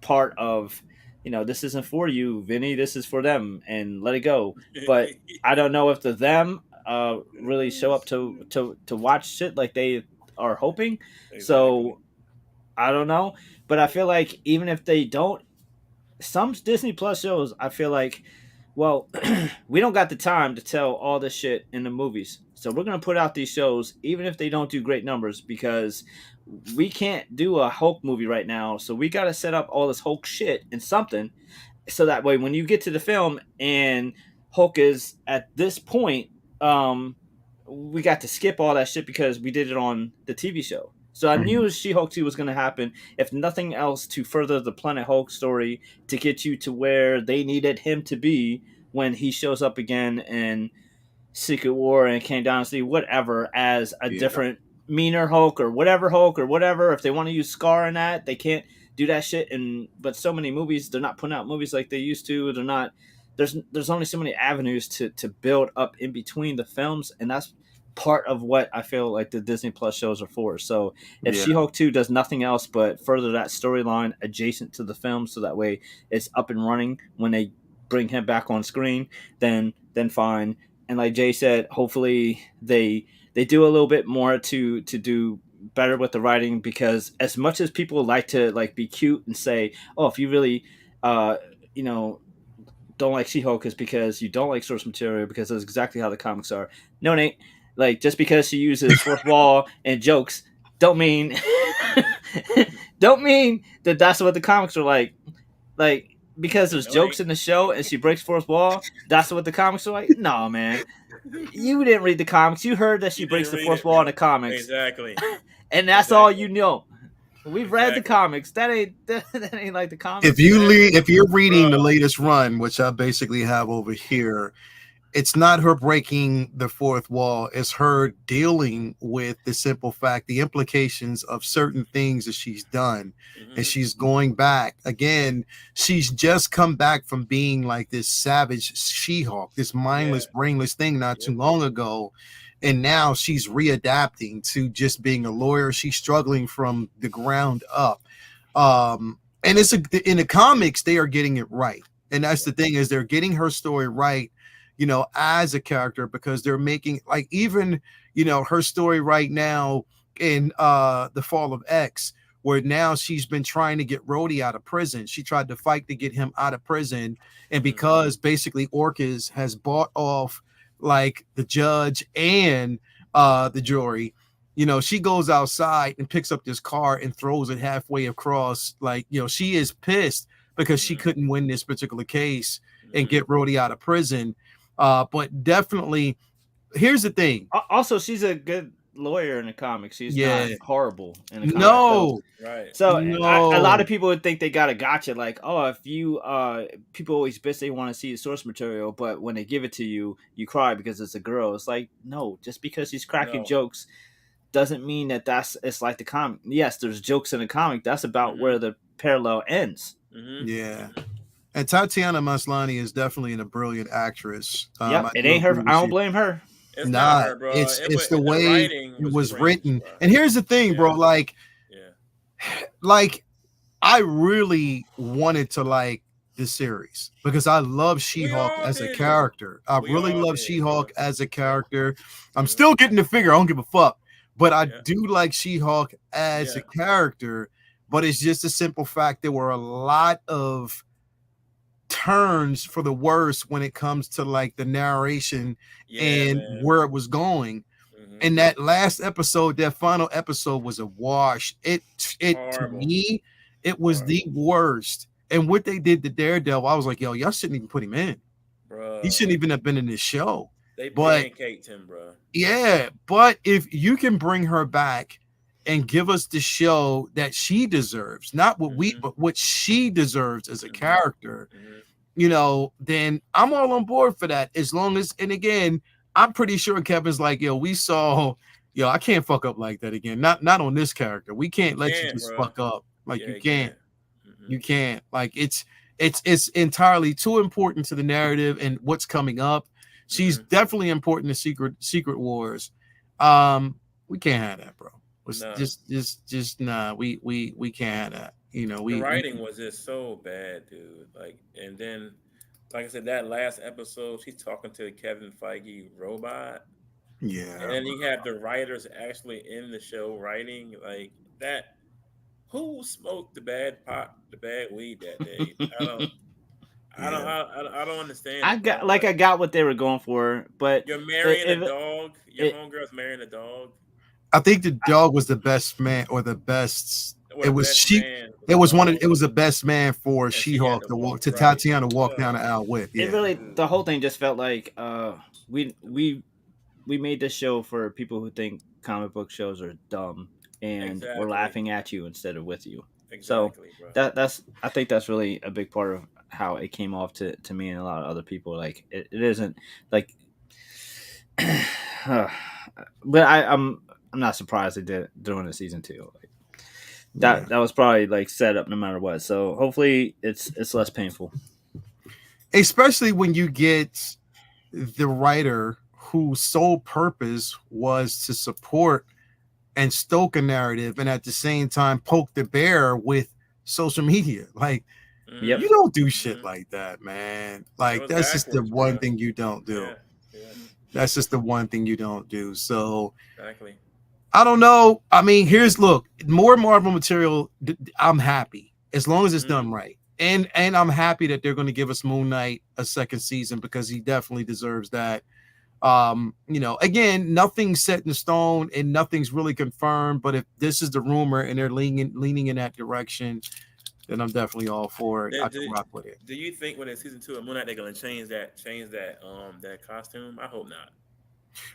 part of, this isn't for you, Vinny, this is for them, and let it go. But I don't know if them really show up to watch shit like they are hoping. So I don't know, but I feel like even if they don't, some Disney Plus shows, I feel like, well, we don't got the time to tell all this shit in the movies, so we're gonna put out these shows even if they don't do great numbers, because we can't do a Hulk movie right now. So we got to set up all this Hulk shit in something, so that way when you get to the film and Hulk is at this point, we got to skip all that shit because we did it on the TV show. So I knew She-Hulk 2 was going to happen, if nothing else, to further the Planet Hulk story, to get you to where they needed him to be when he shows up again in Secret War and Kang Dynasty, whatever, as a different, meaner Hulk or whatever. If they want to use Scar in that, they can't do that shit. But so many movies, they're not putting out movies like they used to. They're not. There's only so many avenues to build up in between the films, and that's part of what I feel like the Disney Plus shows are for. So if She-Hulk 2 does nothing else but further that storyline adjacent to the film, so that way it's up and running when they bring him back on screen, then fine. And like Jay said, hopefully they do a little bit more to do better with the writing, because as much as people like to like be cute and say, oh, if you really don't like She-Hulk is because you don't like source material, because that's exactly how the comics are. No, Nate. Like, just because she uses fourth wall and jokes, don't mean that that's what the comics are like. Like, because there's jokes in the show and she breaks fourth wall, that's what the comics are like. No, man, you didn't read the comics. You heard that she breaks the fourth wall in the comics, exactly, and that's all you know. We've read the comics. That ain't like the comics. If you're reading the latest run, which I basically have over here, it's not her breaking the fourth wall. It's her dealing with the simple fact, the implications of certain things that she's done. And she's going back. Again, she's just come back from being like this savage She-Hulk, this mindless, brainless thing not too long ago. And now she's readapting to just being a lawyer. She's struggling from the ground up. And it's in the comics, they are getting it right. And that's the thing, is they're getting her story right, as a character, because they're making, like, even, her story right now in the Fall of X, where now she's been trying to get Rhodey out of prison. She tried to fight to get him out of prison. And because basically Orcus has bought off like the judge and the jury, she goes outside and picks up this car and throws it halfway across. Like, she is pissed because she couldn't win this particular case and get Rhodey out of prison. But definitely, here's the thing. Also, she's a good lawyer in the comics. She's not horrible in the comics. No, right. So a lot of people would think they got a gotcha. Like, oh, if you people always bitch they want to see the source material, but when they give it to you, you cry because it's a girl. It's like, no, just because she's cracking jokes doesn't mean it's like the comic. Yes, there's jokes in the comic. That's about where the parallel ends. Yeah. And Tatiana Maslany is definitely a brilliant actress. It ain't her. I don't blame her. It's not her, bro. It's the way it was written. Bro. And here's the thing, bro. Like, I really wanted to like this series because I love She-Hulk as a character. I really love She-Hulk as a character. I'm still getting the figure. I don't give a fuck. But I do like She-Hulk as a character. But it's just a simple fact there were a lot of turns for the worse when it comes to like the narration and where it was going. And that last episode, that final episode was a wash. It to me, it was the worst. And what they did to Daredevil, I was like, yo, y'all shouldn't even put him in. Bro. He shouldn't even have been in this show. They pancaked him, bro. Yeah, but if you can bring her back and give us the show that she deserves, not what but what she deserves as a character, you know, then I'm all on board for that. As long as, and again, I'm pretty sure Kevin's like, yo, I can't fuck up like that again. Not on this character. We can't let you just fuck up. Like you can't. You can't. Like it's entirely too important to the narrative and what's coming up. She's definitely important to Secret Wars. We can't have that, bro. No. Just nah. We can't have that. You know, the writing was just so bad, dude. Like, and then, like I said, that last episode, she's talking to Kevin Feige robot. Yeah. And then you have the writers actually in the show writing like that. Who smoked the bad weed that day? I don't understand. I got what they were going for, but you're marrying a dog. Your homegirl's marrying a dog. I think the dog was the best man or the best. It was the best man for She-Hulk to Tatiana walk down the aisle with. Yeah. It really, the whole thing just felt like we made this show for people who think comic book shows are dumb and we're laughing at you instead of with you. Exactly, so that's I think that's really a big part of how it came off to me and a lot of other people. Like it isn't like, but I'm not surprised they did during the season 2. Like, that was probably like set up no matter what. So hopefully it's less painful. Especially when you get the writer whose sole purpose was to support and stoke a narrative and at the same time poke the bear with social media. Like, you don't do shit like that, man. Like, that's just the one thing you don't do. Yeah. That's just the one thing you don't do. So I don't know. I mean, look, more Marvel material. I'm happy as long as it's done right. And I'm happy that they're going to give us Moon Knight a second season because he definitely deserves that. You know, again, nothing's set in stone and nothing's really confirmed. But if this is the rumor and they're leaning in that direction, then I'm definitely all for it. I can rock with it. Do you think when it's season 2 of Moon Knight they're going to change that costume? I hope not.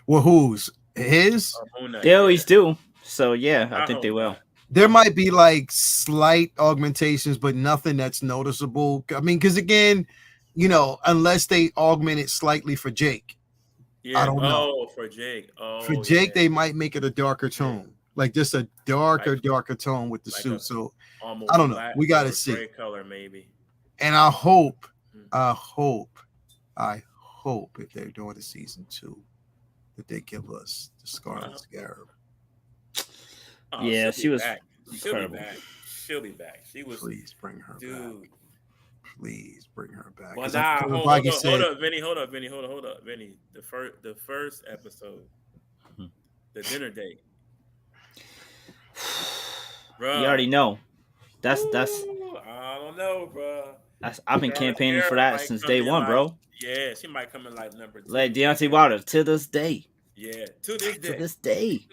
Well, whose? His? They always do. So yeah, I think they will. There might be like slight augmentations, but nothing that's noticeable. I mean, because again, you know, unless they augment it slightly for Jake. Yeah. I don't know. Oh, for Jake. For Jake, they might make it a darker tone. Like just a darker tone with the suit. So I don't know. We got to see. Gray color maybe. And I hope if they're doing a season 2 that they give us the Scarlet Scarab. Oh, yeah, she was back. She'll be back. She was. Please bring her back. Please bring her back. Well, hold up, Vinny. The first episode, the dinner date. Bro. You already know. That's. I don't know, bro. I've been campaigning for that since day one, bro. Yeah, she might come in like number 2. Like Deontay Wilder to this day. Yeah, to this day.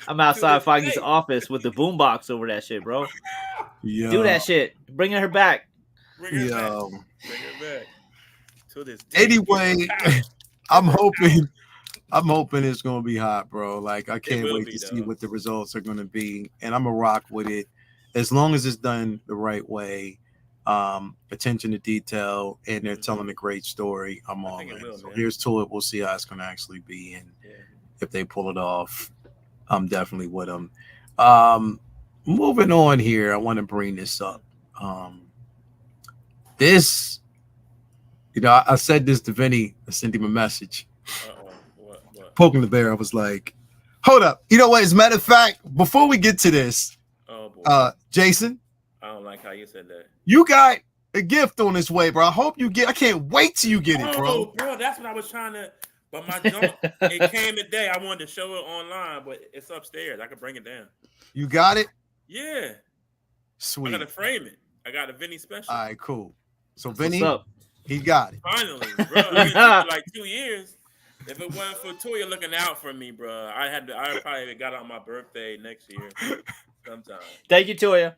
I'm outside Feige's office with the boombox over that shit, bro. Yo. Do that shit. Bringing her back. Bring her back. To this day. Anyway, I'm hoping I'm hoping it's gonna be hot, bro. Like I can't wait to see what the results are gonna be, and I'm gonna rock with it as long as it's done the right way. Attention to detail, and they're telling a great story. I'm all in. So here's to it. We'll see how it's gonna actually be, and if they pull it off, I'm definitely with them. Moving on here, I want to bring this up. This, I said this to Vinny. I sent him a message. What? Poking the bear. I was like, hold up. You know what? As a matter of fact, before we get to this, Jason, I don't like how you said that. You got a gift on its way, bro. I hope you get. I can't wait till you get it, bro. Oh, bro, that's what I was trying to. But my junk, it came today. I wanted to show it online, but it's upstairs. I can bring it down. You got it? Yeah. Sweet. I gotta frame it. I got a Vinny special. All right, cool. So Vinny, he got it. Finally, bro. It took like 2 years. If it wasn't for Toya looking out for me, bro, I probably got it on my birthday next year. Sometime. Thank you, Toya.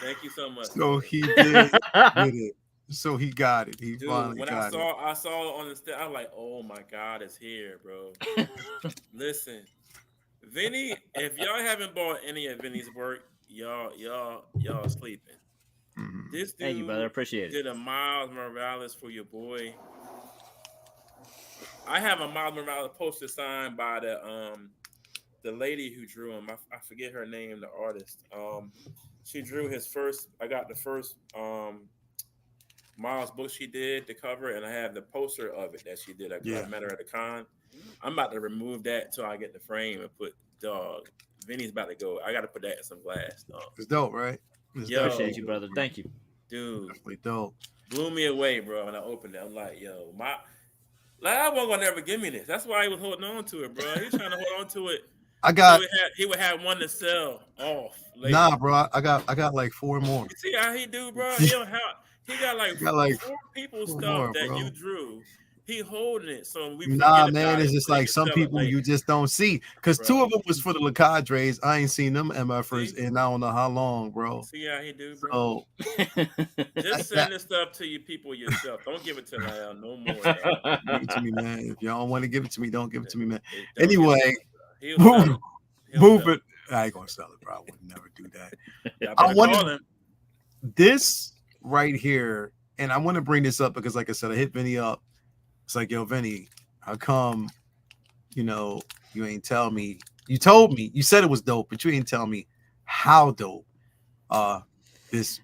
Thank you so much. So he did get it. So he got it. He finally when got it. I saw it on the step, I was like, "Oh my God, it's here, bro!" Listen, Vinny, if y'all haven't bought any of Vinny's work, y'all sleeping. Mm-hmm. This dude, thank you, brother. Appreciate it. Did a Miles Morales for your boy. I have a Miles Morales poster signed by the lady who drew him. I forget her name, the artist. She drew his first. I got the first Miles book she did, the cover, and I have the poster of it that she did. I met her at a con. I'm about to remove that till I get the frame and put Vinny's about to go. I got to put that in some glass. It's dope, right? Appreciate you, brother. Thank you, dude. Definitely dope. Blew me away, bro. When I opened it, I'm like, yo, I wasn't gonna ever give me this. That's why he was holding on to it, bro. He was trying to hold on to it. He would have one to sell off later. Nah, bro. I got like 4 more. You see how he do, bro? He got like 4 people's stuff more, that you drew. He holding it, so we. Nah, man, it's just like some people you just don't see. Because 2 of them was for the Lacadres. I ain't seen them MFers in I don't know how long, bro. See how he do, bro? So, just send this stuff to you people yourself. Don't give it to Lyle no more. Give it to me, man. If y'all don't want to give it to me, don't give it to me, man. Anyway, move it. I ain't gonna sell it, bro. I would never do that. I want this right here, and I want to bring this up because, like I said, I hit Vinny up. It's like, yo, Vinny, how come, you ain't tell me? You told me, you said it was dope, but you ain't tell me how dope this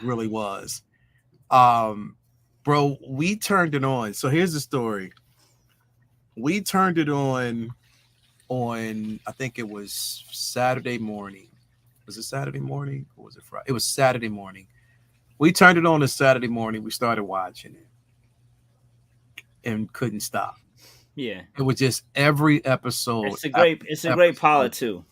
really was. Bro, we turned it on. So here's the story. We turned it on, I think it was Saturday morning. Was it Saturday morning or was it Friday? It was Saturday morning. We turned it on Saturday morning. We started watching it. And couldn't stop. Yeah, it was just every episode. It's a great pilot too.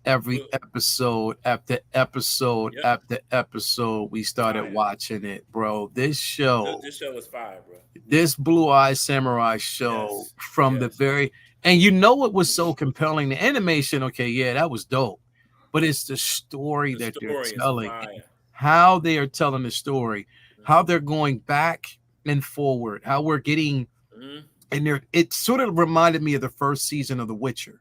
Every episode after episode after episode, we started watching it, bro. This show was fire, bro. This Blue Eye Samurai show from the very, and what was so compelling? The animation, okay, yeah, that was dope, but it's the story that they're telling, how they are telling the story, how they're going back and forward, how we're getting. And it sort of reminded me of the first season of The Witcher,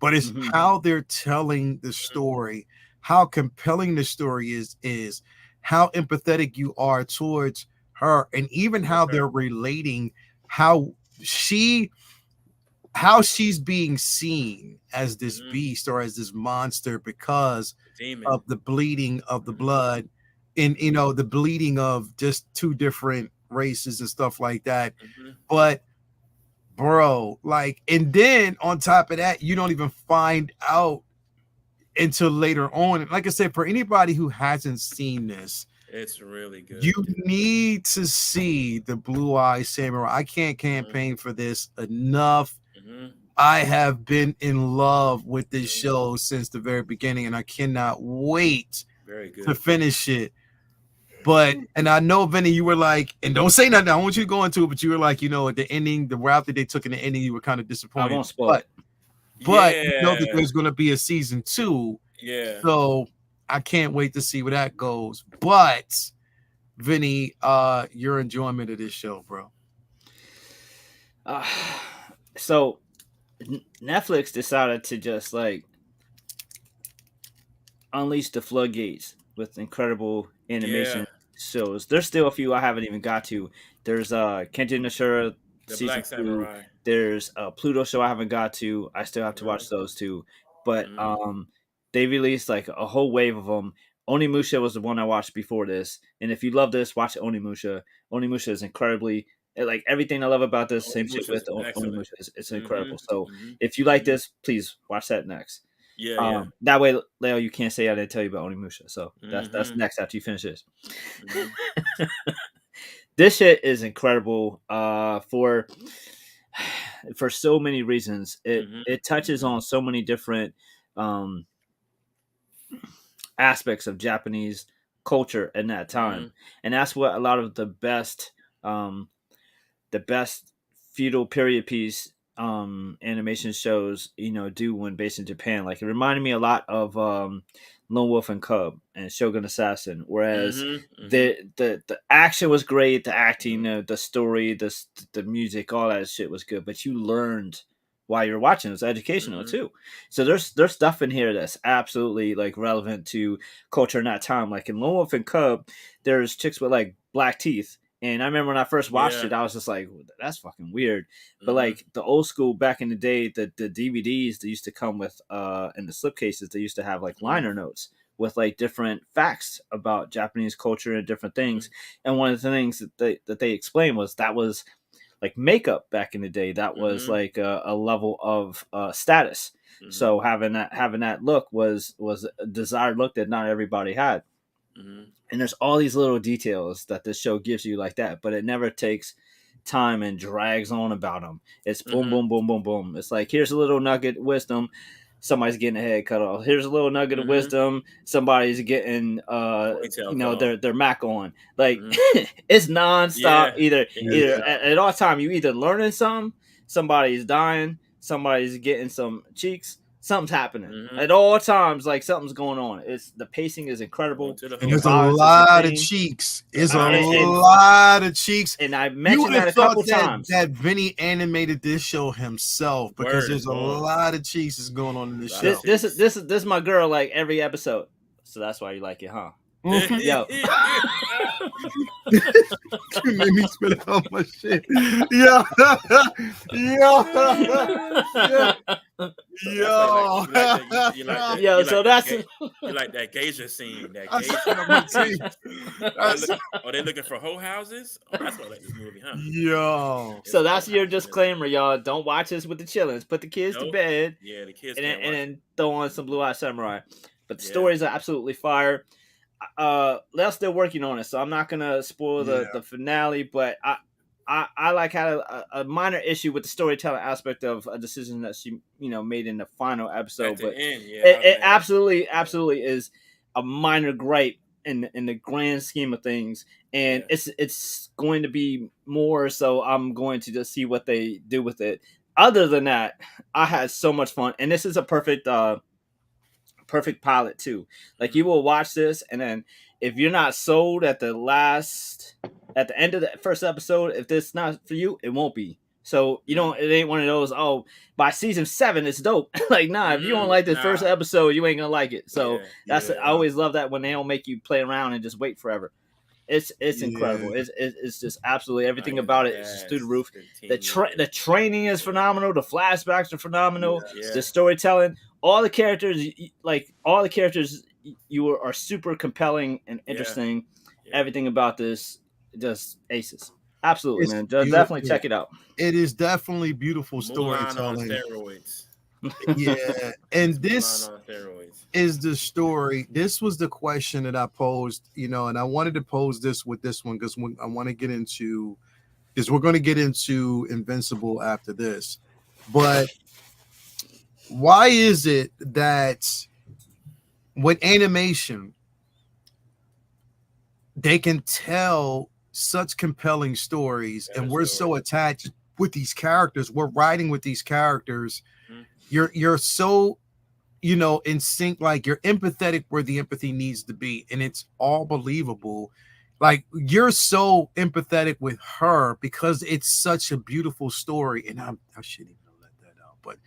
but it's how they're telling the story, how compelling the story is how empathetic you are towards her, and even how they're relating how she's being seen as this beast or as this monster because of the bleeding of the blood, and the bleeding of just 2 different races and stuff like that. But bro, and then on top of that, you don't even find out until later on. Like I said, for anybody who hasn't seen this, it's really good. You need to see the Blue Eye Samurai. I can't campaign for this enough. I have been in love with this show since the very beginning, and I cannot wait to finish it. But, and I know, Vinny, you were like, and don't say nothing, I want you to go into it, but you were like, at the ending, the route that they took in the ending, you were kind of disappointed. I won't spoil it. But you know that there's going to be a season 2. Yeah. So I can't wait to see where that goes. But, Vinny, your enjoyment of this show, bro. So Netflix decided to just like unleash the floodgates with incredible animation shows. There's still a few I haven't even got to. There's Kenji Nashura The season Black 2. Samurai. There's a Pluto show I haven't got to. I still have to watch those two. But they released like a whole wave of them. Onimusha was the one I watched before this. And if you love this, watch Onimusha. Onimusha is incredibly like everything I love about this. Same shit with Onimusha. It's incredible. So if you like this, please watch that next. Yeah. That way, Leo, you can't say I didn't tell you about Onimusha. So that's next after you finish this. This shit is incredible. For so many reasons. It touches on so many different aspects of Japanese culture in that time, and that's what a lot of the best feudal period piece animation shows do when based in Japan. Like it reminded me a lot of Lone Wolf and Cub and Shogun Assassin, whereas the action was great, the acting, the story, the music, all that shit was good, but you learned while you're watching. It was educational too. So there's stuff in here that's absolutely like relevant to culture in that time. Like in Lone Wolf and Cub, there's chicks with like black teeth. And I remember when I first watched it, I was just like, that's fucking weird. But like the old school back in the day, the DVDs that used to come with in the slipcases, they used to have like liner notes with like different facts about Japanese culture and different things. And one of the things that they explained was that was like makeup back in the day. That was like a level of status. So having that look was a desired look that not everybody had. And there's all these little details that this show gives you like that, but it never takes time and drags on about them. It's boom, boom, boom, boom, boom. It's like, here's a little nugget of wisdom. Somebody's getting a head cut off. Here's a little nugget of wisdom. Somebody's getting, their Mac on. Like it's nonstop. Either at all time, you either learning something, somebody's dying, somebody's getting some cheeks. Something's happening at all times. Like something's going on. It's the pacing is incredible. And there's a lot of cheeks. It's a lot of cheeks. And I mentioned that a couple times. That Vinny animated this show himself because there's a lot of cheeks is going on in this show. This is my girl like every episode. So that's why you like it, huh? Yo. You made me spit out my shit. Yo. So that's you like that geisha scene. Are they looking for whole houses? Oh, that's why I like this movie, huh? Yo. So that's your disclaimer, y'all. Don't watch this with the chillins. Put the kids to bed. Yeah, the kids and then throw on some Blue Eye Samurai. But the stories are absolutely fire. Leo's still working on it, so I'm not gonna spoil the finale. But I like had a minor issue with the storytelling aspect of a decision that she made in the final episode. But it absolutely is a minor gripe in the grand scheme of things, and it's going to be more. So I'm going to just see what they do with it. Other than that, I had so much fun, and this is a perfect pilot too. Like you will watch this, and then if you're not sold at the end of the first episode, if this not for you, it won't be. So it ain't one of those, by season 7 it's dope. Like if you don't like the first episode, you ain't gonna like it. So I always love that when they don't make you play around and just wait forever. It's incredible. It's just absolutely everything about it is just through the roof. The training is phenomenal. The flashbacks are phenomenal. The storytelling, all the characters you are super compelling and interesting. Everything about this just aces. Absolutely, man. Definitely check it out. It is definitely beautiful storytelling. Steroids. Yeah, and this is the story. This was the question that I posed, and I wanted to pose this with this one because I want to get into is we're going to get into Invincible after this. But why is it that with animation they can tell such compelling stories and we're so attached with these characters, we're riding with these characters, you're so in sync, like you're empathetic where the empathy needs to be, and it's all believable. Like you're so empathetic with her because it's such a beautiful story, and I shouldn't even let that out. but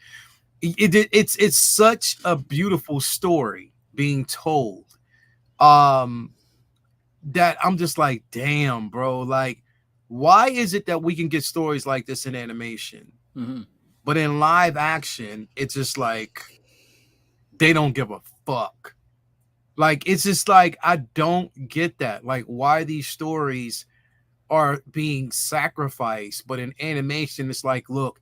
it's such a beautiful story being told. That I'm just like, damn, bro. Like, why is it that we can get stories like this in animation, but in live action, it's just like they don't give a fuck. Like, it's just like, I don't get that. Like, why these stories are being sacrificed, but in animation, it's like, look,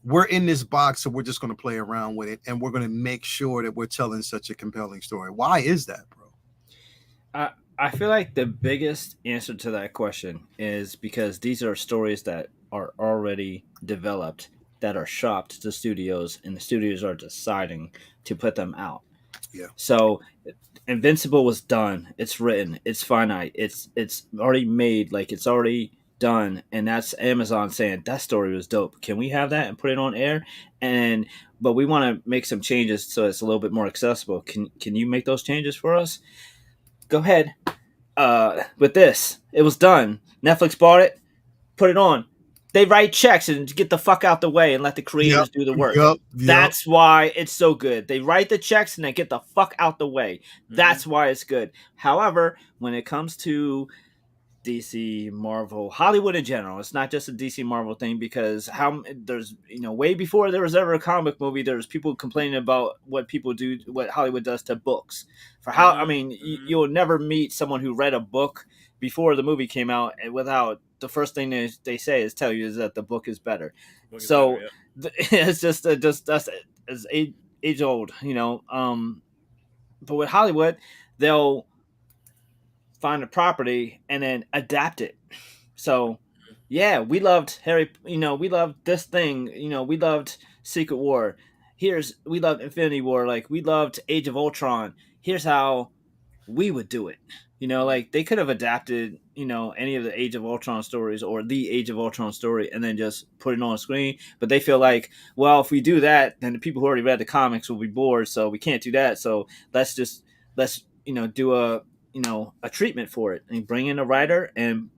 we're in this box, so we're just going to play around with it, and we're going to make sure that we're telling such a compelling story. Why is that, bro? I feel like the biggest answer to that question is because these are stories that are already developed, that are shopped to studios, and the studios are deciding to put them out. Yeah. So Invincible was done. It's written. It's finite. It's already made. Like, it's already done, and that's Amazon saying that story was dope. Can we have that and put it on air? But we want to make some changes so it's a little bit more accessible. Can you make those changes for us? Go ahead. With this, it was done. Netflix bought it, put it on. They write checks and get the fuck out the way and let the creators do the work. That's why it's so good. They write the checks and they get the fuck out the way. That's why it's good. However, when it comes to DC, Marvel, Hollywood in general, it's not just a DC Marvel thing, because there's, way before there was ever a comic movie, there's people complaining about what Hollywood does to books. You'll never meet someone who read a book before the movie came out and without the first thing they say is tell you is that the book is better. It's just that's as age old, but with Hollywood, they'll find a property and then adapt it. So yeah, we loved we loved this thing, we loved Secret War. We loved Infinity War, like we loved Age of Ultron. Here's how we would do it. Like they could have adapted, any of the Age of Ultron stories or the Age of Ultron story and then just put it on a screen. But they feel like, well, if we do that, then the people who already read the comics will be bored. So we can't do that. So let's do a treatment for it and bring in a writer and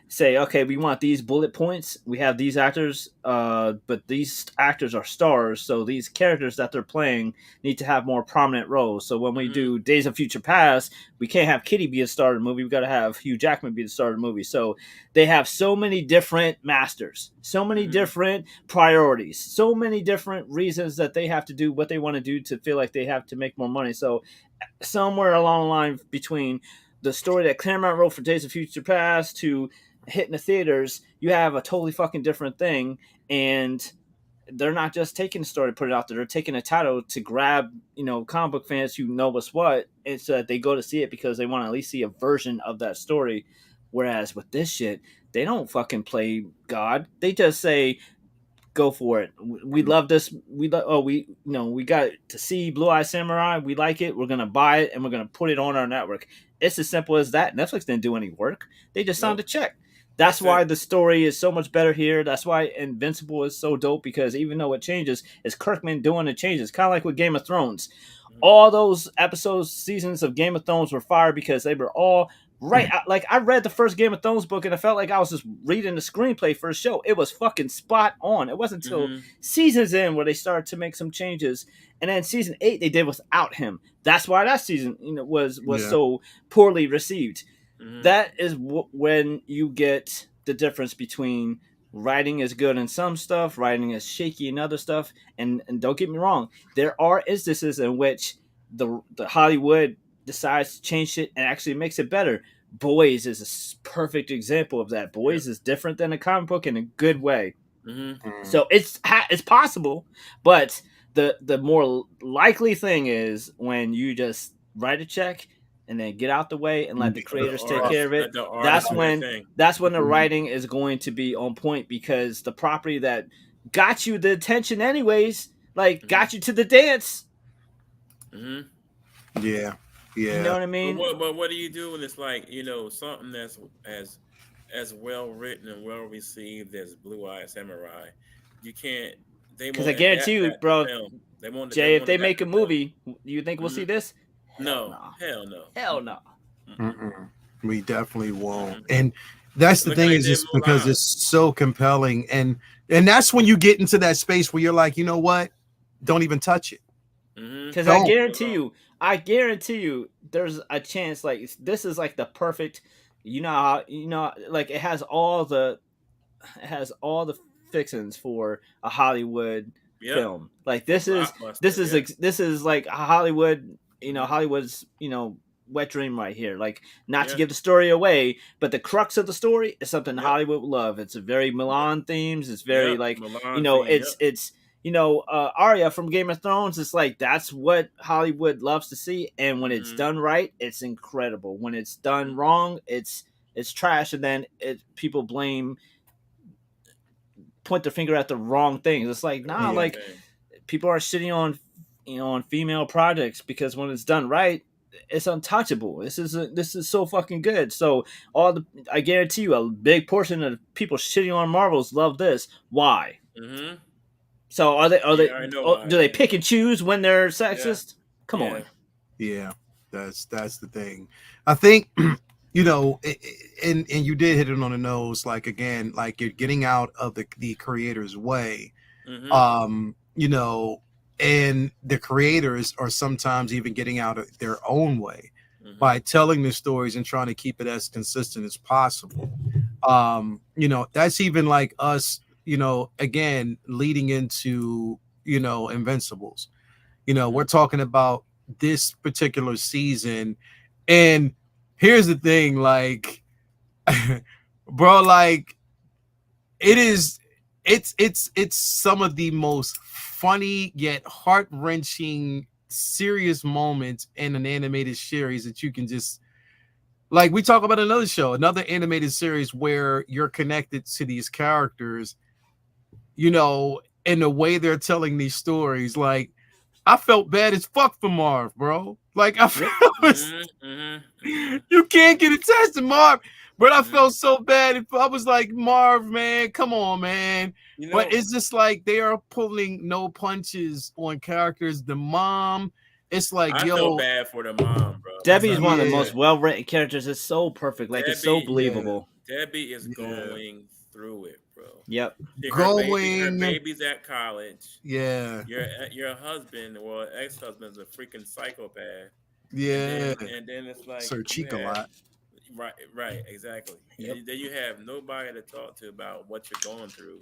say, okay, we want these bullet points. We have these actors, but these actors are stars. So these characters that they're playing need to have more prominent roles. So when we do Days of Future Past, we can't have Kitty be a star of the movie. We've got to have Hugh Jackman be the star of the movie. So they have so many different masters, so many different priorities, so many different reasons that they have to do what they want to do to feel like they have to make more money. So somewhere along the line between the story that Claremont wrote for Days of Future Past to hitting the theaters, you have a totally fucking different thing. And they're not just taking the story to put it out there. They're taking a title to grab, comic book fans who know what's what, and so that they go to see it because they want to at least see a version of that story. Whereas with this shit, they don't fucking play God. They just say, go for it. We love this. We got to see Blue Eye Samurai. We like it. We're going to buy it and we're going to put it on our network. It's as simple as that. Netflix didn't do any work. They just signed a check. That's why the story is so much better here. That's why Invincible is so dope, because even though it changes, it's Kirkman doing the changes. Kind of like with Game of Thrones. All those seasons of Game of Thrones were fire because they were all right. Like, I read the first Game of Thrones book and I felt like I was just reading the screenplay for a show. It was fucking spot on. It wasn't until seasons in where they started to make some changes. And then season 8 they did without him. That's why that season was so poorly received. That is when you get the difference between writing is good in some stuff, writing is shaky in other stuff. And don't get me wrong, there are instances in which the Hollywood decides to change it and actually makes it better. Boys is a perfect example of that. Boys is different than a comic book in a good way. So it's possible, but the more likely thing is when you just write a check and then get out the way and let the creators take care of it. That's when the writing is going to be on point, because the property that got you the attention anyways, like got you to the dance. Yeah. You know what I mean? But what do you do when it's like, something that's as well written and well received as Blue Eye Samurai? You can't. Because I guarantee you, bro, Jay, if they make a movie, you think we'll see this? Hell no. Hell no. We definitely won't. And That's the thing, is just because it's so compelling, and that's when you get into that space where you're like, you know what, don't even touch it, because I guarantee you there's a chance like this is like the perfect, like it has all the fixings for a Hollywood film. Like this is like a Hollywood, Hollywood's, wet dream right here. Like, not to give the story away, but the crux of the story is something Hollywood would love. It's a very Milan themes. It's very it's Arya from Game of Thrones. It's like that's what Hollywood loves to see, and when it's done right, it's incredible. When it's done wrong, it's trash, and then people point their finger at the wrong things. It's like, like people are shitting on on female projects because when it's done right, it's untouchable. This is so fucking good. So I guarantee you a big portion of people shitting on Marvels love this. Why? Mm-hmm. So are they do they pick and choose when they're sexist? Come on. Yeah, that's the thing. I think and you did hit it on the nose. Like, again, like you're getting out of the creator's way. And the creators are sometimes even getting out of their own way by telling the stories and trying to keep it as consistent as possible. That's even like us, again, leading into, Invincibles. We're talking about this particular season, and here's the thing, like, bro, like it's some of the most funny yet heart-wrenching serious moments in an animated series that you can just, like, we talk about another animated series where you're connected to these characters, in the way they're telling these stories. Like, I felt bad as fuck for Marv, bro. Like, I felt you can't get attached to Marv, but I felt so bad. I was like, Marv, man, come on, man. But it's just like they are pulling no punches on characters. The mom, it's like, I feel bad for the mom, bro. Debbie is one of the most well-written characters. It's so perfect. Like, it's so believable. Debbie is going through it, bro. Yep. Her baby's at college. Yeah. Your husband or ex-husband's a freaking psychopath. Yeah. And then it's like Sir Cheek a lot. Right, exactly. Yep. And then you have nobody to talk to about what you're going through.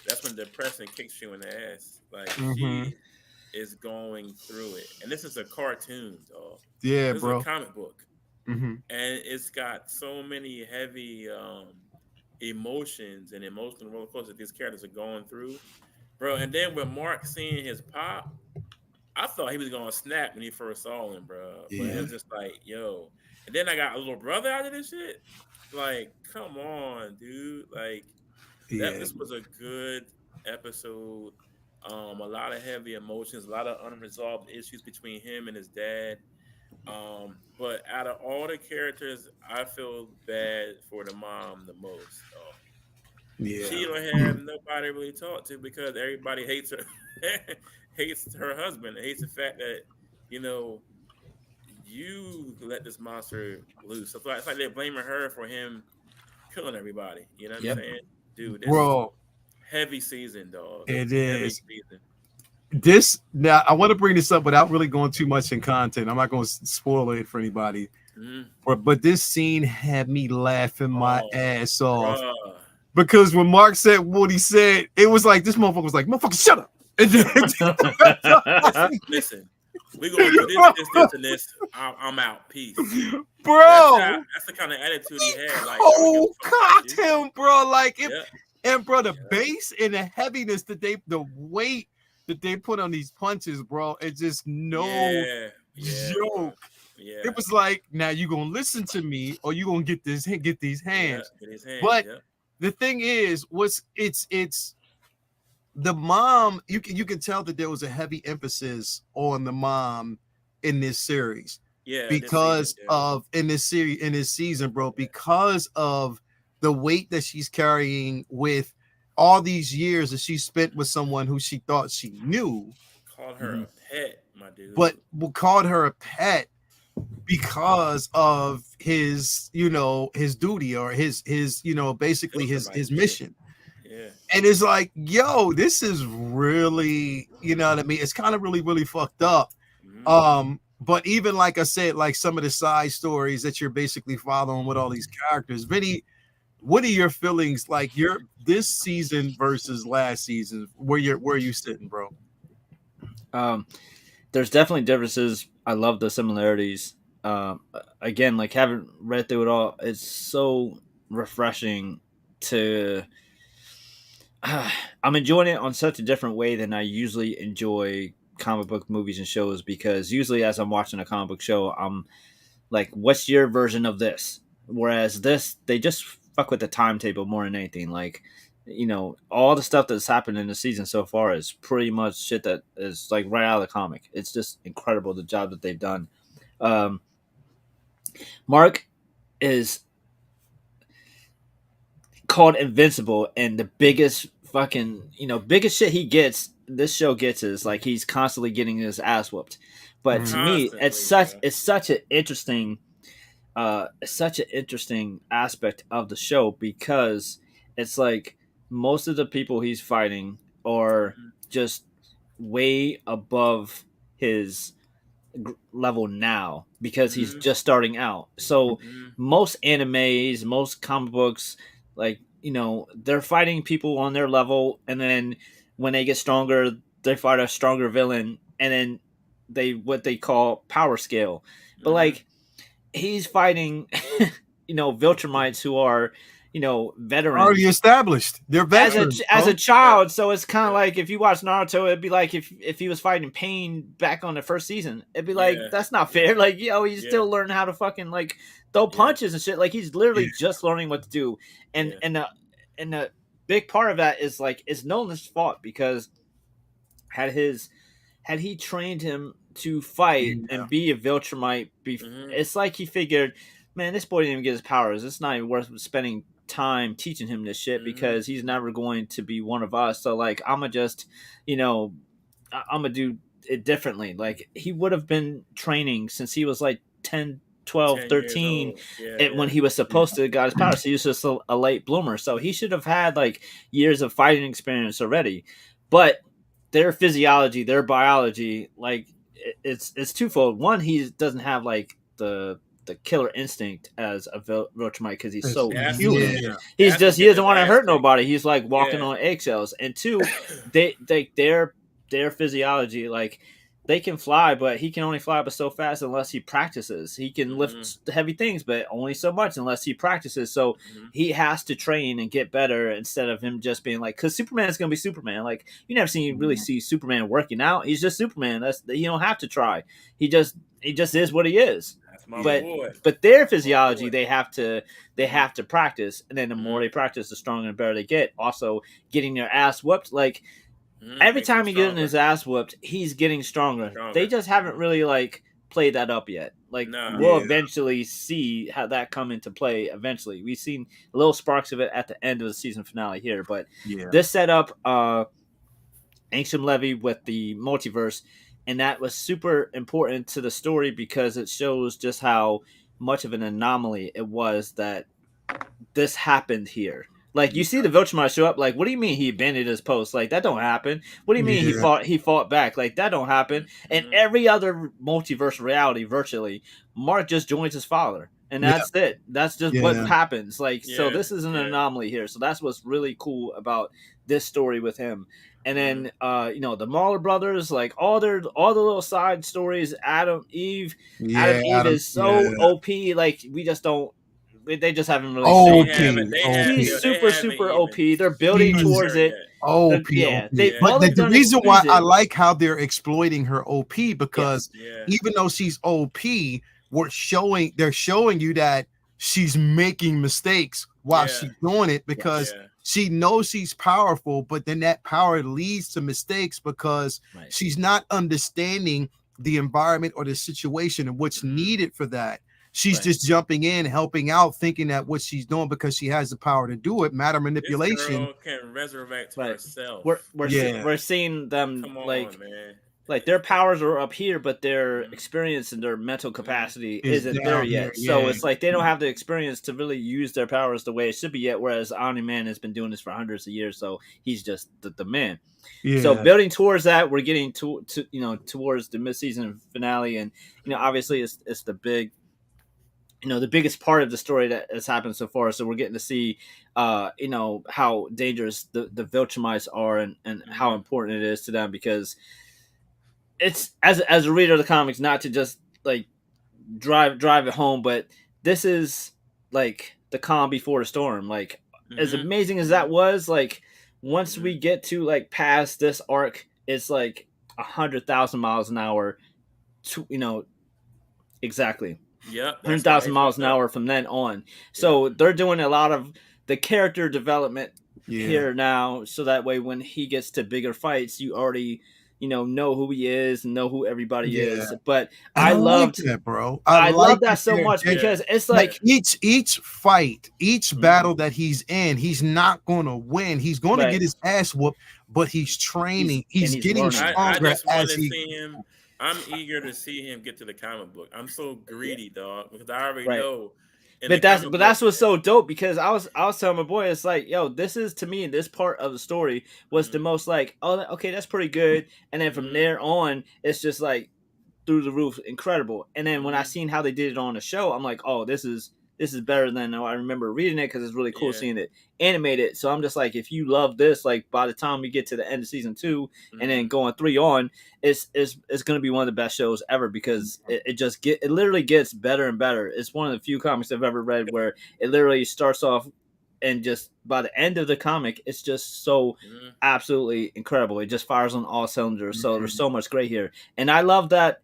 That's when depression kicks you in the ass. Like, she is going through it. And this is a cartoon, dog. Yeah, this bro. is a comic book. And it's got so many heavy emotions and emotional roller coasters that these characters are going through, bro. And then with Mark seeing his pop, I thought he was gonna snap when he first saw him, bro. But it was just like, yo. And then I got a little brother out of this shit. Like, come on, dude. Like, this was a good episode. A lot of heavy emotions, a lot of unresolved issues between him and his dad. But out of all the characters, I feel bad for the mom the most. She don't have nobody really to talk to because everybody hates her, hates her husband, hates the fact that you let this monster loose. So it's like they're blaming her for him killing everybody. You know what I'm saying, dude? This is heavy season, dog. It is. This now, I want to bring this up without really going too much in content. I'm not going to spoil it for anybody, but this scene had me laughing my ass off because when Mark said what he said, it was like this motherfucker was like, "Motherfucker, shut up!" Listen, we gonna do this, and this. I'm out. Peace, bro. That's the kind of attitude he had. Like, cocked him, bro. Like, and bro, the bass and the heaviness that the weight that they put on these punches, bro, it's just no joke. Yeah. It was like, now you gonna listen to me or you gonna get these hands. But the thing is, it's the mom. You can tell that there was a heavy emphasis on the mom in this series. Yeah, because in this season, bro, because of the weight that she's carrying with all these years that she spent with someone who she thought she knew. Called her a pet, my dude. But called her a pet. because of his, his duty or his, basically his mission. Yeah. And it's like, yo, this is really, you know what I mean? It's kind of really, really fucked up. But even like I said, like some of the side stories that you're basically following with all these characters, Vinny, what are your feelings like this season versus last season? Where are you sitting, bro? There's definitely differences. I love the similarities. Again, like having read through it all, it's so refreshing to. I'm enjoying it on such a different way than I usually enjoy comic book movies and shows, because usually as I'm watching a comic book show, I'm like, what's your version of this? Whereas this, they just fuck with the timetable more than anything. Like, all the stuff that's happened in the season so far is pretty much shit that is like right out of the comic. It's just incredible the job that they've done. Mark is called Invincible, and the biggest fucking biggest shit this show gets is like he's constantly getting his ass whooped. But to me, it's such an interesting aspect of the show, because it's like most of the people he's fighting are just way above his level now, because he's just starting out. So most animes, most comic books, like, they're fighting people on their level, and then when they get stronger, they fight a stronger villain, and then what they call power scale. But like, he's fighting Viltrumites who are veterans, already established. They're veterans as a child. So it's kind of like if you watch Naruto, it'd be like if he was fighting Pain back on the first season, it'd be like, that's not fair. Like, he's still learning how to fucking like throw punches and shit. Like, he's literally just learning what to do. And the big part of that is like, it's Nolan's fault, because had he trained him to fight and be a Viltrumite, it's like he figured, man, this boy didn't even get his powers. It's not even worth spending time teaching him this shit, because he's never going to be one of us. So like, I'm gonna just, I'm gonna do it differently. Like, he would have been training since he was like 10, 12, 13 when he was supposed to got his powers. So he was just a late bloomer. So he should have had like years of fighting experience already. But their physiology, their biology, like it's twofold. One, he doesn't have like the killer instinct as a Viltrumite, because he's so human. He doesn't want to hurt nobody. He's like walking on eggshells. And two, their physiology, like, they can fly, but he can only fly but so fast unless he practices. He can lift heavy things, but only so much unless he practices. So he has to train and get better, instead of him just being like, because Superman is going to be Superman. Like, you never really see Superman working out. He's just Superman. You don't have to try. He just is what he is. But their physiology, they have to practice, and then the more they practice, the stronger and better they get. Also, getting their ass whooped, like, every time he gets his ass whooped, he's getting stronger. They just haven't really like played that up yet. Like, we'll eventually see how that come into play. Eventually, we've seen little sparks of it at the end of the season finale here, but this set up Ancient Levy with the multiverse, and that was super important to the story, because it shows just how much of an anomaly it was that this happened here. Like, you see the Viltrumite show up, like, what do you mean he abandoned his post? Like, that don't happen. What do you mean he fought back? Like, that don't happen. And every other multiverse reality, virtually, Mark just joins his father. And that's it. That's just what happens. Like, so this is an anomaly here. So that's what's really cool about this story with him. And then, the Mauler brothers, like, all the little side stories, Adam, Eve. Adam is so OP. Like, we just don't. They just haven't really. He's super OP. They're building towards it. OP. But the reason why I like how they're exploiting her OP, because even though she's OP, they're showing you that she's making mistakes while she's doing it, because she knows she's powerful, but then that power leads to mistakes, because she's not understanding the environment or the situation and what's needed for that. She's just jumping in, helping out, thinking that what she's doing, because she has the power to do it, matter manipulation. This girl can resurrect herself. We're seeing them, Come on, like, man. Like their powers are up here, but their experience and their mental capacity isn't there yet. So it's like they don't have the experience to really use their powers the way it should be yet. Whereas Omni-Man has been doing this for hundreds of years, so he's just the man. Yeah. So building towards that, we're getting to towards the mid-season finale, and obviously it's the big. The biggest part of the story that has happened so far. So we're getting to see, how dangerous the Viltrumites are and how important it is to them, because it's as a reader of the comics, not to just like drive it home, but this is like the calm before the storm. Like as amazing as that was, like once we get to like past this arc, it's like 100,000 miles an hour. Exactly. Yep, 100,000 miles an hour from then on. So they're doing a lot of the character development here now, so that way when he gets to bigger fights, you already know who he is and know who everybody is. But I loved that, bro. I love that so much because it's like each fight, each battle that he's in, he's not going to win. He's going to get his ass whooped, but he's training. He's getting stronger. I just want to see him. I'm eager to see him get to the comic book. I'm so greedy, dog, because I already know. But that's what's so dope, because I was telling my boy, it's like, yo, this is, to me, this part of the story was the most like, oh, okay, that's pretty good, and then from there on, it's just like through the roof, incredible. And then when I seen how they did it on the show, I'm like, oh, this is better than I remember reading it, because it's really cool seeing it animated. So I'm just like, if you love this, like by the time we get to the end of season 2 and then going 3 on, it's going to be one of the best shows ever, because it literally gets better and better. It's one of the few comics I've ever read where it literally starts off and just by the end of the comic, it's just so absolutely incredible. It just fires on all cylinders. So there's so much great here. And I love that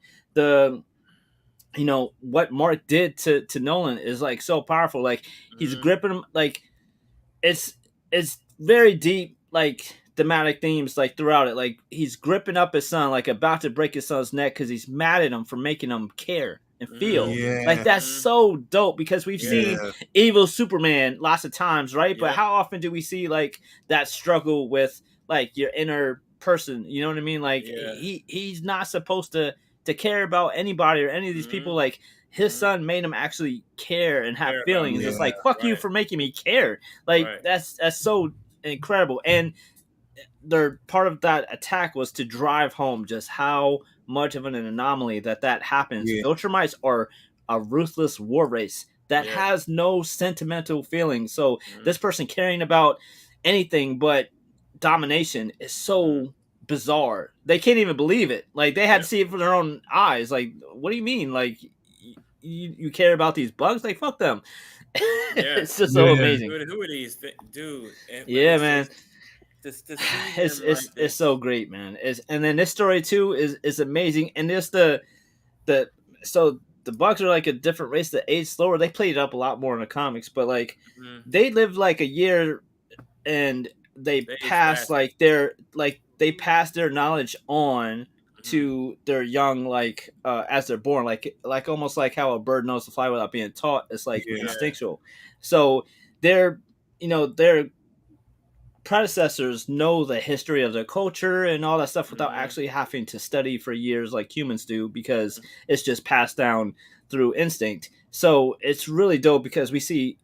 what Mark did to Nolan is like so powerful. Like he's gripping him, like it's very deep, like thematic themes like throughout it. Like he's gripping up his son, like about to break his son's neck because he's mad at him for making him care and feel. Like that's so dope, because we've seen evil Superman lots of times, right? But how often do we see like that struggle with like your inner person? You know what I mean? Like he's not supposed to care about anybody or any of these people. Like his son made him actually care and have feelings. It's like, fuck you for making me care. Like that's so incredible. And their part of that attack was to drive home just how much of an anomaly that happens. Viltrumites are a ruthless war race that has no sentimental feelings. So this person caring about anything but domination is so bizarre. They can't even believe it. Like they had to see it for their own eyes. Like, what do you mean? Like you care about these bugs? Like fuck them. It's just so amazing. Who are these dude? Yeah, man. It's so great, man. And then this story too is amazing. And it's so the bugs are like a different race that age slower. They played it up a lot more in the comics, but like they lived like a year and they passed like they pass their knowledge on to their young, like as they're born, like almost like how a bird knows to fly without being taught. It's like instinctual. So their predecessors know the history of their culture and all that stuff without actually having to study for years like humans do, because it's just passed down through instinct. So it's really dope, because we see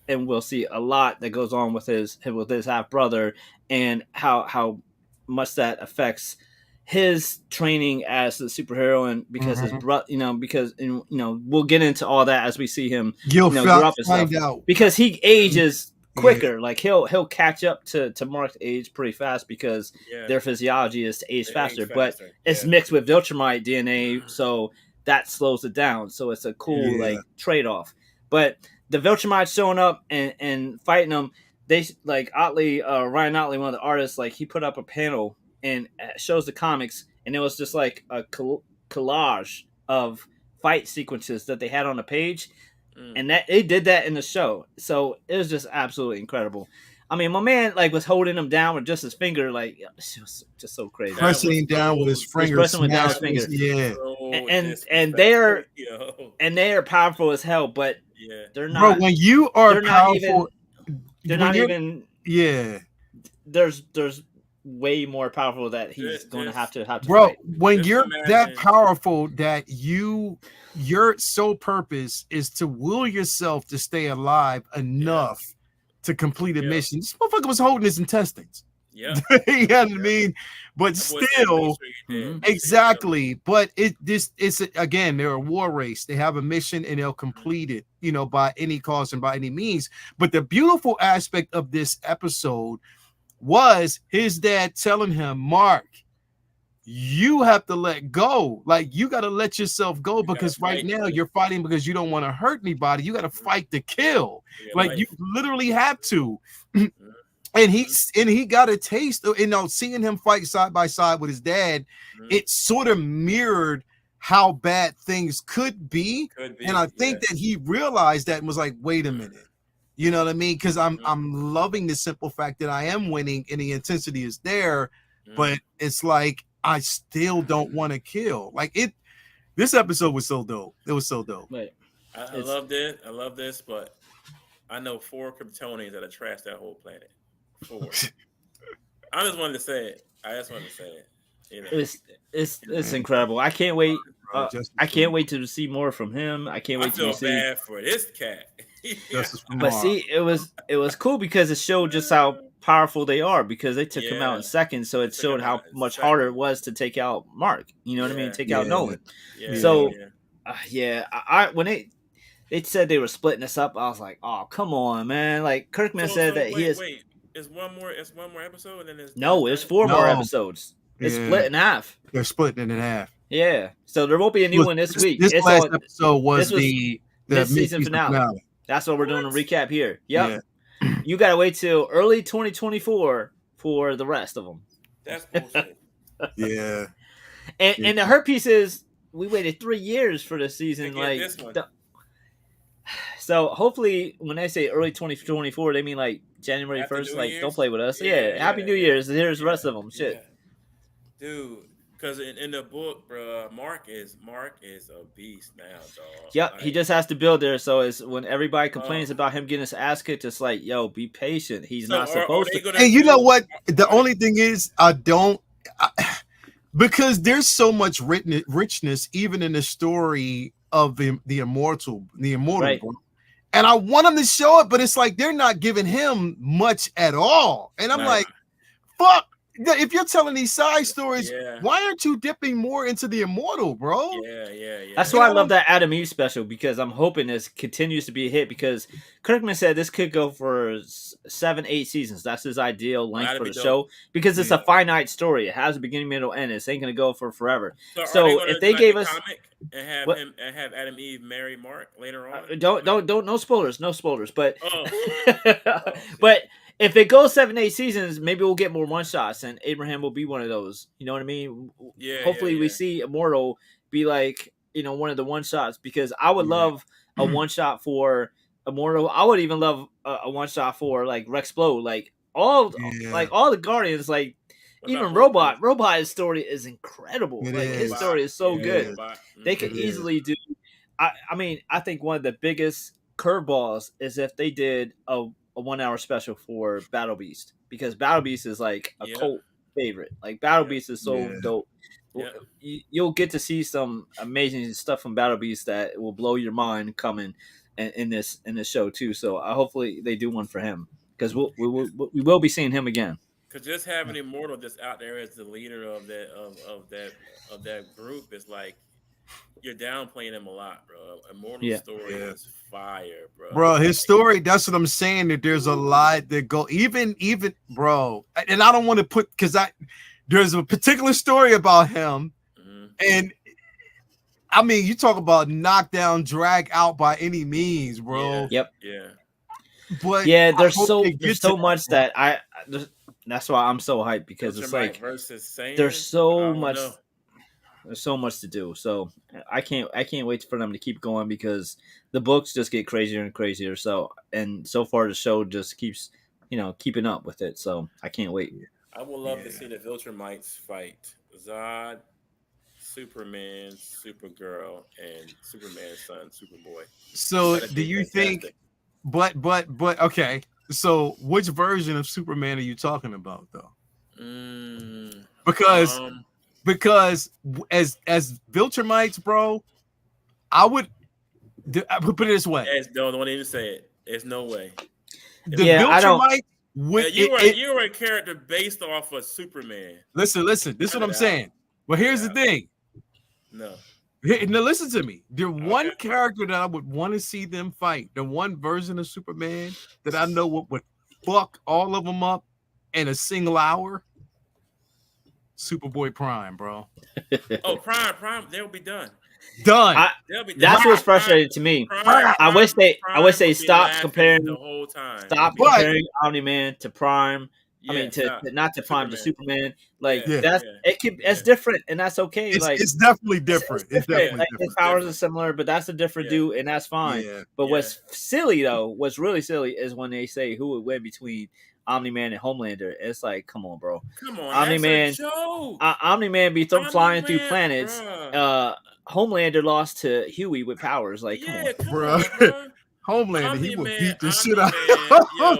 and we'll see a lot that goes on with his half brother, and how much that affects his training as a superhero, and because his brother, we'll get into all that as we see him grow up and stuff. Out. Because he ages quicker, like he'll catch up to Mark's age pretty fast, because their physiology is to age faster. But it's mixed with Viltrumite DNA, so that slows it down. So it's a cool like trade-off. But the Viltrumites showing up and fighting them, they like Ryan Otley, one of the artists, like he put up a panel and shows the comics, and it was just like a collage of fight sequences that they had on the page, and that they did that in the show. So it was just absolutely incredible. I mean, my man like was holding him down with just his finger, like it was just so crazy. Pressing him down with his finger. Pressing him down with his finger. And they are powerful as hell, but they're not. Bro, when you are powerful, they're not even. Yeah. There's way more powerful that he's going to have to bro, fight. When you're that powerful that your sole purpose is to will yourself to stay alive enough to complete a mission. This motherfucker was holding his intestines. Yeah, you know what I mean? But still, exactly. But it's again, they're a war race. They have a mission and they'll complete it, you know, by any cost and by any means. But the beautiful aspect of this episode was his dad telling him, Mark, you have to let go. Like, you got to let yourself go, because right now you're fighting because you don't want to hurt anybody. You got to fight to kill. Like, you literally have to. And he got a taste of, you know, seeing him fight side by side with his dad. It sort of mirrored how bad things could be. And I think that he realized that and was like, wait a minute. You know what I mean? Because I'm loving the simple fact that I am winning and the intensity is there, but it's like I still don't want to kill. Like it. This episode was so dope. It was so dope. I loved it. I love this, but I know 4 Kryptonians that have trashed that whole planet. 4. I just wanted to say it. You know? It's incredible. I can't wait. I can't wait to see more from him. I can't wait to see. I feel bad for this cat. But see, it was cool because it showed just how powerful they are, because they took him out in seconds, so it showed how much harder it was to take out Mark. You know what I mean? Take out Nolan. I when they said they were splitting this up, I was like, oh, come on, man! Like Kirkman said that he is. Wait. It's one more episode, and then it's 4 more episodes. It's split in half. They're splitting it in half. Yeah, so there won't be a new one this week. This last episode was the season finale. That's what we're doing a recap here. Yep. Yeah. You gotta wait till early 2024 for the rest of them. That's bullshit. Yeah. And the hurt piece is we waited 3 years for the season. Like this one. So hopefully when they say early 2024, they mean like January 1st. Like, don't play with us. Happy New Year's. Here's the rest of them. Shit. Dude, because in the book, bro, Mark is a beast now, dog. Yep, like, he just has to build there. So it's when everybody complains about him getting his ass kicked, it's like, yo, be patient. He's not supposed to. And you know what? The only thing is, because there's so much richness even in the story of the immortal, right. Bro. And I want them to show it, but it's like they're not giving him much at all. And I'm like, fuck. If you're telling these side stories, why aren't you dipping more into the immortal, bro? Yeah. That's why I love that Adam Eve special, because I'm hoping this continues to be a hit, because Kirkman said this could go for 7-8 seasons. That's his ideal length for the show, because it's a finite story. It has a beginning, middle, end. It ain't going to go for forever. So if they gave us and have Adam Eve marry Mark later on, don't no spoilers, but but. If it goes 7-8 seasons, maybe we'll get more one-shots, and Abraham will be one of those. You know what I mean? Hopefully we see Immortal be like, you know, one of the one-shots, because I would love a one-shot for Immortal. I would even love a one-shot for, like, Rexplode. Like all the Guardians, like, even Robot. Robot's story is incredible. His story is so good. They could easily do. I mean, I think one of the biggest curveballs is if they did a 1-hour special for Battle Beast, because Battle Beast is like a cult favorite. Like Battle Beast is so dope. You'll get to see some amazing stuff from Battle Beast that will blow your mind coming in this show too. So hopefully they do one for him, because we will be seeing him again. Because just having Immortal just out there as the leader of that group is like, you're downplaying him a lot, bro. Immortal's story is fire, bro. Bro, his story, that's what I'm saying, that there's a lot that go, even, bro. And I don't want to put, because there's a particular story about him. And I mean, you talk about knockdown, drag out by any means, bro. Yep. Yeah. But there's so much that that's why I'm so hyped, because it's like there's so much. There's so much to do, so I can't wait for them to keep going, because the books just get crazier and crazier. So far the show just keeps, keeping up with it. So I can't wait. I would love to see the Viltrumites fight Zod, Superman, Supergirl, and Superman's son, Superboy. So do you think? But okay. So which version of Superman are you talking about, though? Because as Viltrumites, bro, I would put it this way. Don't even say it. There's no way. The Viltrumite you were a character based off of Superman. Listen. This is what I'm saying. Well, here's the thing. No. Now listen to me. The one character that I would want to see them fight, the one version of Superman that I know would fuck all of them up in a single hour. Superboy Prime, bro. Prime, they'll be done. That's what's frustrating to me. I wish they stopped comparing the whole time. Comparing Omni-Man to Prime. I mean, not to Prime, to Superman. Like it's different, and that's okay. It's definitely different. It's definitely different. His powers are similar, but that's a different dude, and that's fine. Yeah. But what's silly though, what's really silly is when they say who would win between Omni-Man and Homelander. It's like, come on, bro. Come on, Omni-Man. Omni-Man be flying through planets. Homelander lost to Huey with powers. Like, come on, bro. Homelander, he would beat the shit out of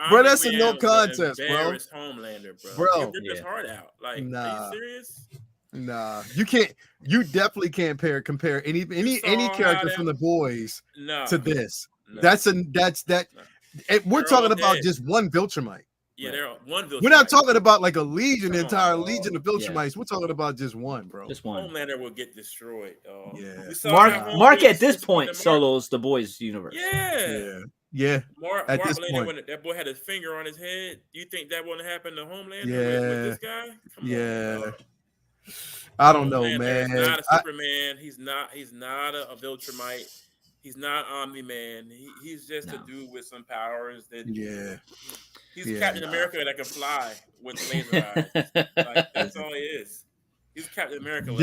bro. That's a no contest, bro. Homelander, bro. He ripped his heart out. Like, are you serious? Nah, you can't. You definitely can't compare any character from the boys to this. No. That's. We're talking about just one Viltrumite. Yeah, they're one Viltrumite. We're not talking about like a legion, entire legion of Viltrumites. We're talking about just one, bro. Just one. Homelander will get destroyed. Mark at this point solos the boys universe. Yeah. Mark at this point, when that boy had his finger on his head, do you think that wouldn't happen to Homelander with this guy? Come on, I don't know, man. He's not a Superman. He's not a Viltrumite. He's not Omni-Man. He's just a dude with some powers. He's Captain America that can fly with laser eyes. Like, that's all he is. He's Captain America.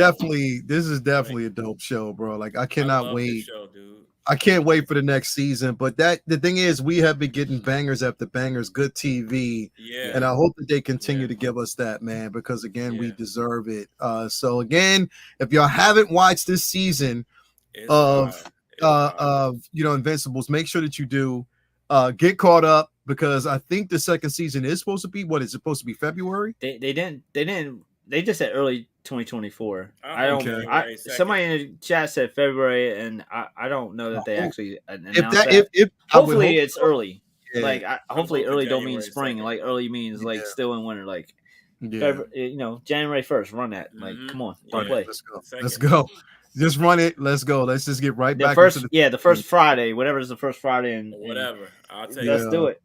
This is definitely a dope show, bro. Like, I cannot wait. This show, dude. I can't wait for the next season. But the thing is, we have been getting bangers after bangers, good TV. Yeah. And I hope that they continue to give us that, man, because again, we deserve it. So again, if y'all haven't watched this season of Invincibles, make sure that you do get caught up, because I think the second season is supposed to be, what is it supposed to be, February? They just said early 2024. Somebody in the chat said February, and I don't know that they actually announced that. Hopefully it's early. Like hopefully early don't mean spring. 2nd. Like early means like still in winter. Like January 1st. Run that. Like come on, don't play. Let's go. Just run it. Let's go. Let's just get right back. The first Friday, whatever is the first Friday, and whatever. I'll tell you. Let's do it.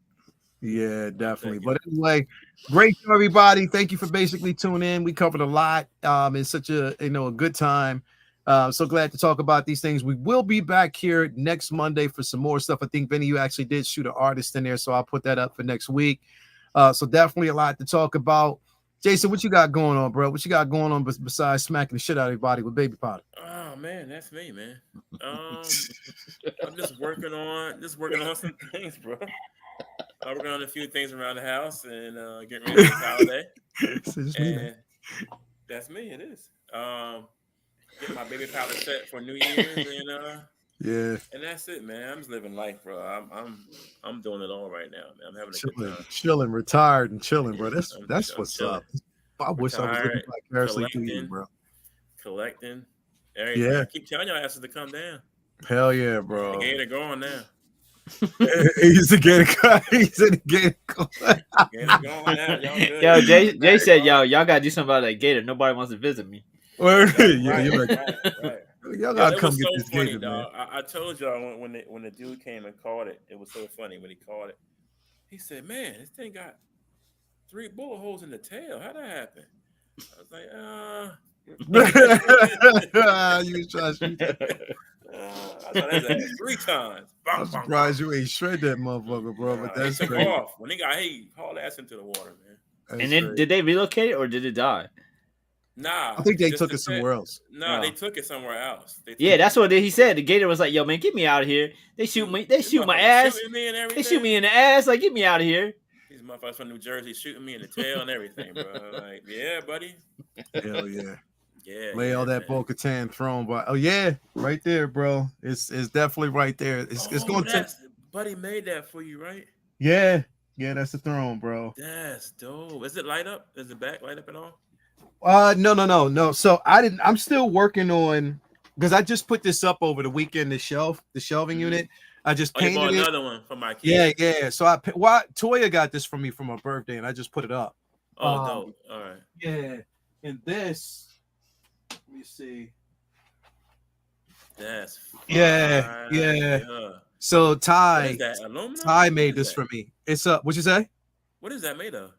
Yeah, definitely. But anyway, great show, everybody. Thank you for basically tuning in. We covered a lot. It's such a good time. So glad to talk about these things. We will be back here next Monday for some more stuff. I think Benny, you actually did shoot an artist in there, so I'll put that up for next week. So definitely a lot to talk about. Jason, what you got going on, bro? What you got going on besides smacking the shit out of everybody with Baby Powder? Oh man, that's me, man. I'm just working on some things, bro. I'm working on a few things around the house and getting ready for the holiday. And that's me. It is. Get my Baby Powder set for New Year's and and that's it, man. I'm just living life, bro. I'm doing it all right now, man. I'm having a good time. Chilling, retired and chilling, bro. That's what's chilling. Up. I wish I was living vicariously through you, bro. Collecting. Everything. I keep telling y'all asses to come down. Hell yeah, bro. The gator going now. He's the gator. He's the gator. Gator going now. Yo, Jay said, y'all gotta do something about that gator. Nobody wants to visit me. Right. Right. Y'all gotta come get this funny, gator, dog. Man. I told y'all when the dude came and caught it, it was so funny when he caught it. He said, "Man, this thing got 3 bullet holes in the tail. How'd that happen?" I was like, You was trying to shoot that. I thought that 3 times. I'm surprised you ain't shred that motherfucker, bro. But that's crazy. Off. When he hauled ass into the water, man. That's and then did they relocate it or did it die? Nah, I think they took it somewhere else. No, they took it somewhere else. That's what he said. The gator was like, "Yo, man, get me out of here. They shoot me. They shoot my ass. They shoot me in the ass. Like, get me out of here." These motherfuckers from New Jersey shooting me in the tail and everything, bro. Like, yeah, buddy. Hell yeah. Yeah. Lay all that Bo-Katan throne, but right there, bro. It's definitely right there. It's going to. Buddy made that for you, right? Yeah. Yeah, that's the throne, bro. That's dope. Is it light up? Is the back light up at all? No. So I'm still working on because I just put this up over the weekend. The shelving unit. I just painted bought it. Another one for my kid. Yeah. So Toya got this for me for my birthday, and I just put it up. Dope. All right. Yeah, and this. Let me see. That's fire. Yeah. So Ty made this for me. It's what'd you say? What is that made of?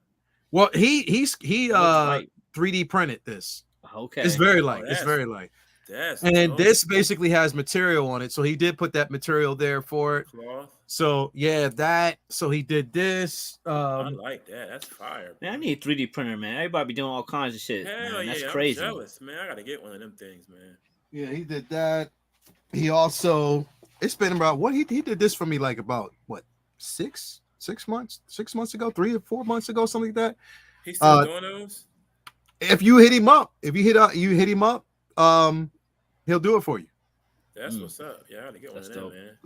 Well, he 3D printed this. Okay. It's very light. It's very light. And this basically has material on it. So he did put that material there for it. Cloth. So yeah, so he did this. I like that. That's fire. Man, I need a 3D printer, man. Everybody be doing all kinds of shit. Hell man. That's yeah, crazy. I'm jealous, man. I gotta get one of them things, man. Yeah, he did that. He also it's been about he did this for me like about what 6 months ago, 3 or 4 months ago, something like that. He's still doing those? If you hit him up, he'll do it for you. That's what's up. Yeah, I gotta get one of them, man.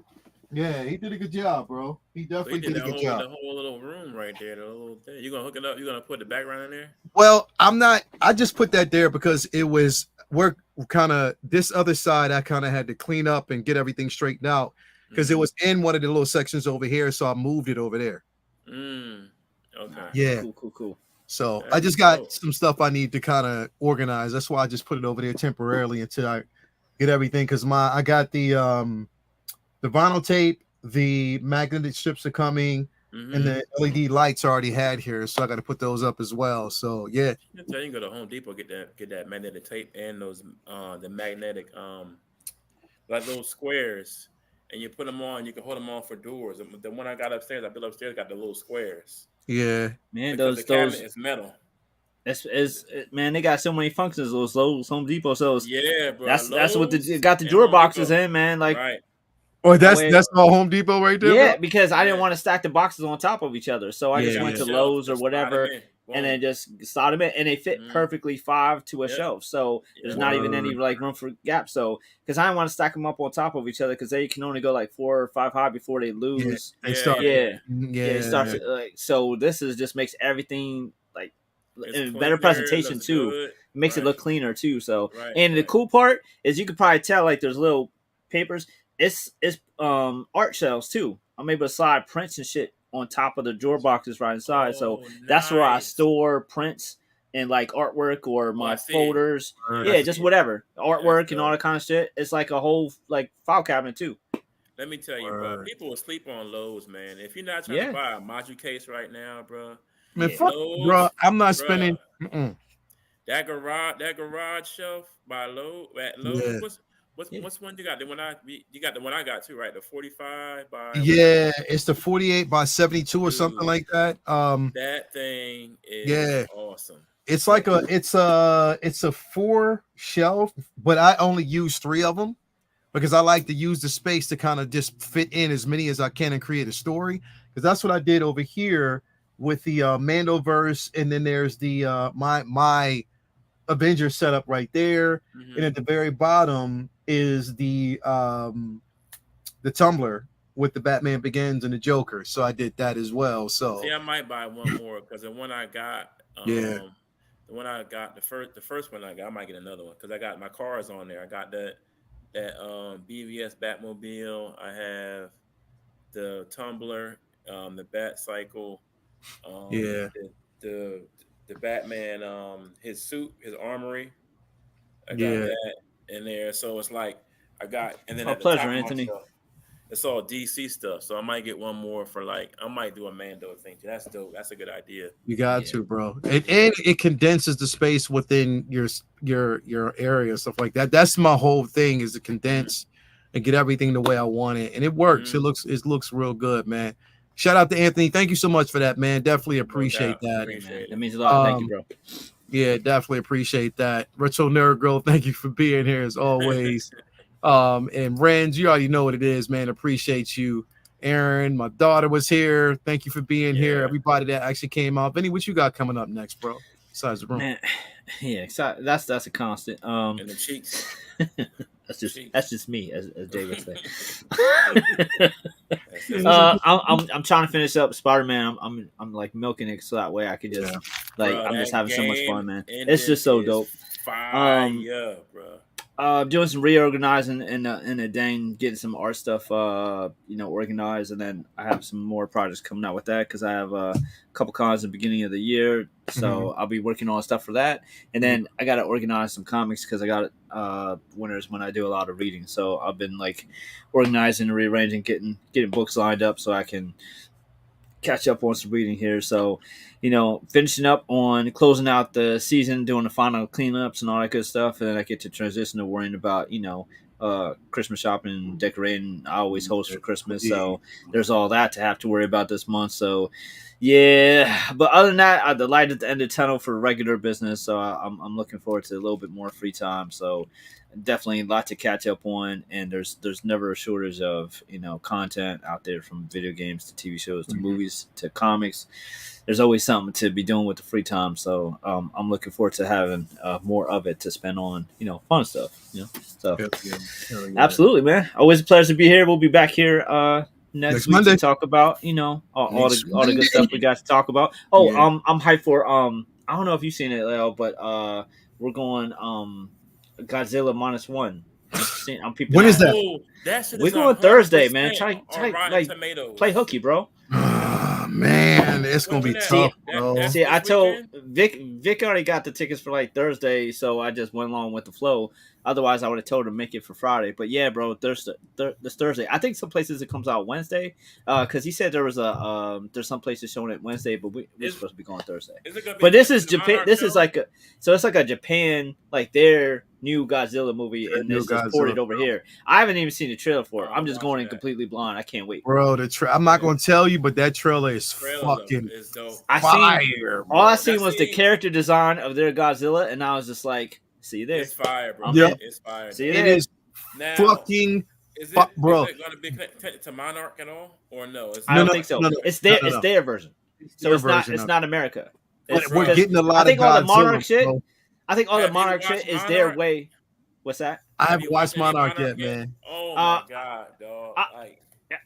Yeah, he did a good job, bro. He definitely did a good job. The whole little room right there, the little thing. You gonna hook it up? You gonna put the background in there? Well, I'm not. I just put that there because we're kind of this other side. I kind of had to clean up and get everything straightened out because it was in one of the little sections over here, so I moved it over there. Okay. Yeah. Cool. So that's I just got some stuff I need to kind of organize. That's why I just put it over there temporarily until I get everything. Because I got the vinyl tape, the magnetic strips are coming, and the LED lights already had here, so I got to put those up as well. So yeah. You can go to Home Depot, get that magnetic tape and those the magnetic like those squares, and you put them on. You can hold them on for doors. The one I got upstairs, I built upstairs, got the little squares. Yeah, man, the cabinet is metal. Man, they got so many functions. Those Home Depot sells. Yeah, bro. That's what got the drawer boxes in, man. Like, right. Oh, that's all Home Depot right there. Yeah, bro? Because I didn't want to stack the boxes on top of each other, so I just went to Lowe's or whatever, and then just slide them in, and they fit perfectly 5 to a shelf. So there's not even any like room for gaps. So because I didn't want to stack them up on top of each other because they can only go like 4 or 5 high before they lose. So this just makes everything like in better presentation too. Good. Makes it look cleaner too. So and the cool part is you could probably tell like there's little papers. It's art shelves too. I'm able to slide prints and shit on top of the drawer boxes right inside. So that's where I store prints and like artwork or my folders. Just whatever. Artwork and all that kind of shit. It's like a whole like file cabinet too. Let me tell you, bro. People will sleep on Lowe's, man. If you're not trying to buy a module case right now, bro. Man, fuck, Lowe's, bro. I'm not spending. That garage shelf by Lowe's at Lowe's. Yeah. What's one you got? You got the one I got too, right? The 45 by it's the 48 by 72 or something like that. That thing is awesome. It's like it's a 4 shelf, but I only use 3 of them because I like to use the space to kind of just fit in as many as I can and create a story. Because that's what I did over here with the Mandoverse, and then there's the my Avengers setup right there, and at the very bottom is the Tumblr with the Batman Begins and the Joker. So I did that as well. So I might buy one more because the one I got, the first one I got, I might get another one because I got my cars on there. I got that BVS Batmobile. I have the Tumblr, the Bat Cycle, the Batman, his suit, his armory. I got that in there. So it's like I got, and then my pleasure, Anthony. It's all DC stuff. So I might get one more for I might do a Mando thing. That's dope. That's a good idea. You got to, bro. And it condenses the space within your area, stuff like that. That's my whole thing is to condense and get everything the way I want it. And it works. It looks real good, man. Shout out to Anthony. Thank you so much for that, man. Definitely appreciate that. That means a lot. Thank you, bro. Yeah, definitely appreciate that. Retro Nerd Girl, thank you for being here as always. And Renz, you already know what it is, man. Appreciate you. Aaron, my daughter was here. Thank you for being here. Everybody that actually came out. Vinny, what you got coming up next, bro? besides the room. Man, yeah, that's a constant. And the cheeks. That's just me, as David said. I'm trying to finish up Spider-Man. I'm like milking it so that way I could just I'm just having so much fun, man. It's just so dope. Fire, bro. Doing some reorganizing in the dang, getting some art stuff, organized, and then I have some more projects coming out with that because I have a couple cons at the beginning of the year, so I'll be working on stuff for that, and then I got to organize some comics because I got winters when I do a lot of reading, so I've been like organizing and rearranging, getting books lined up so I can catch up on some reading here. So, finishing up on closing out the season, doing the final cleanups and all that good stuff. And then I get to transition to worrying about, Christmas shopping, decorating. I always host for Christmas. So there's all that to have to worry about this month. So, yeah. But other than that, the light at the end of the tunnel for regular business. So I'm looking forward to a little bit more free time. So definitely a lot to catch up on, and there's never a shortage of content out there, from video games to TV shows to movies to comics. There's always something to be doing with the free time, so I'm looking forward to having more of it to spend on fun stuff. So absolutely, man, always a pleasure to be here. We'll be back here next week Monday to talk about all the good stuff we got to talk about. I'm hyped for I don't know if you've seen it, Leo, but we're going Godzilla -1. I'm peeping. When is that? We're going Thursday, man. Try play hooky, bro. Man, it's gonna be tough, bro. See, I told Vic already got the tickets for like Thursday, so I just went along with the flow. Otherwise, I would have told him to make it for Friday. But yeah, bro, this Thursday. I think some places it comes out Wednesday, because he said there was there's some places showing it Wednesday, but we're supposed to be going Thursday. But this is Japan. This is like it's like a Japan, like their new Godzilla movie, and this is ported over here. I haven't even seen the trailer for it. I'm just going in completely blind. I can't wait, bro. I'm not gonna tell you, but that trailer is fucking fire. All I seen was the character design of their Godzilla, and I was just like, see you there. It's fire, bro. Yep. It's fire. See you there. It is now, fucking bro. Is it going to be connected to Monarch at all, or no? I don't think so. No. It's their version. So it's not America. We're getting a lot. I think of all the Monarch Godzilla, shit. bro. I think all the Monarch shit is their way. What's that? I haven't watched Monarch yet, man. Oh my god, dog!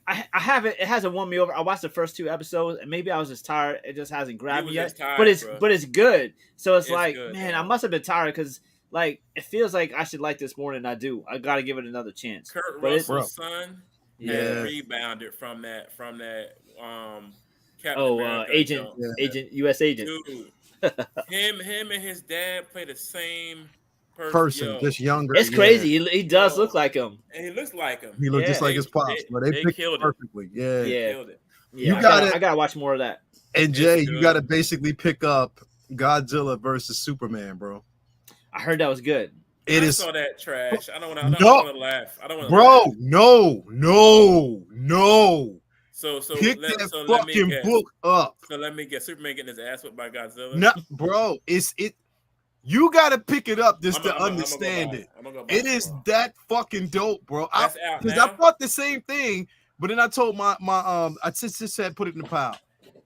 I haven't. It hasn't won me over. I watched the first 2 episodes, and maybe I was just tired. It just hasn't grabbed me yet. But it's good. So it's like, good, man, I must have been tired because like it feels like I should like this more than I do. I got to give it another chance. Kurt Russell's son has rebounded from that. Captain America, Agent U.S. Agent. Dude, him and his dad play the same person, just younger. It's crazy. He does look like him. And he looks like him. He looks just like his pops, but they picked it perfectly. Yeah. Killed it. Yeah, I gotta watch more of that. And Jay, you gotta basically pick up Godzilla versus Superman, bro. I heard that was good. I saw that trash. I don't want to laugh. I don't want to laugh. No. So pick that fucking book up. So let me get Superman getting his ass whipped by Godzilla. No, bro, you gotta pick it up just to understand it. It is that fucking dope, bro. Because I thought the same thing, but then I told my I just said put it in the pile.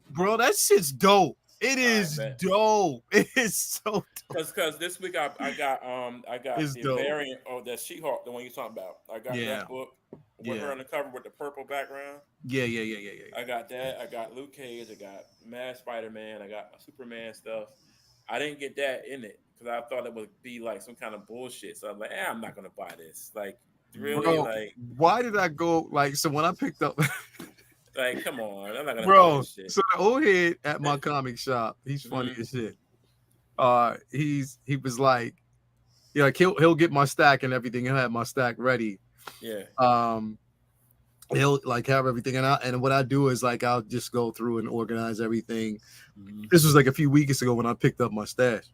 Bro, that shit's dope. It is dope. It is so dope. Because this week I got the variant of the She-Hulk, the one you're talking about. I got that book with her on the cover with the purple background. Yeah. I got that. I got Luke Cage. I got Mad Spider-Man. I got Superman stuff. I didn't get that in it because I thought it would be like some kind of bullshit. So I'm like, I'm not gonna buy this. Like, really? Bro, like, why did I go like? So when I picked up, like, come on, I'm not gonna bro. buy this shit. So the old head at my comic shop, he's funny as shit. He was like, he'll get my stack and everything. He'll have my stack ready. Yeah. He'll like have everything, and what I do is like I'll just go through and organize everything. This was like a few weeks ago when I picked up my stash.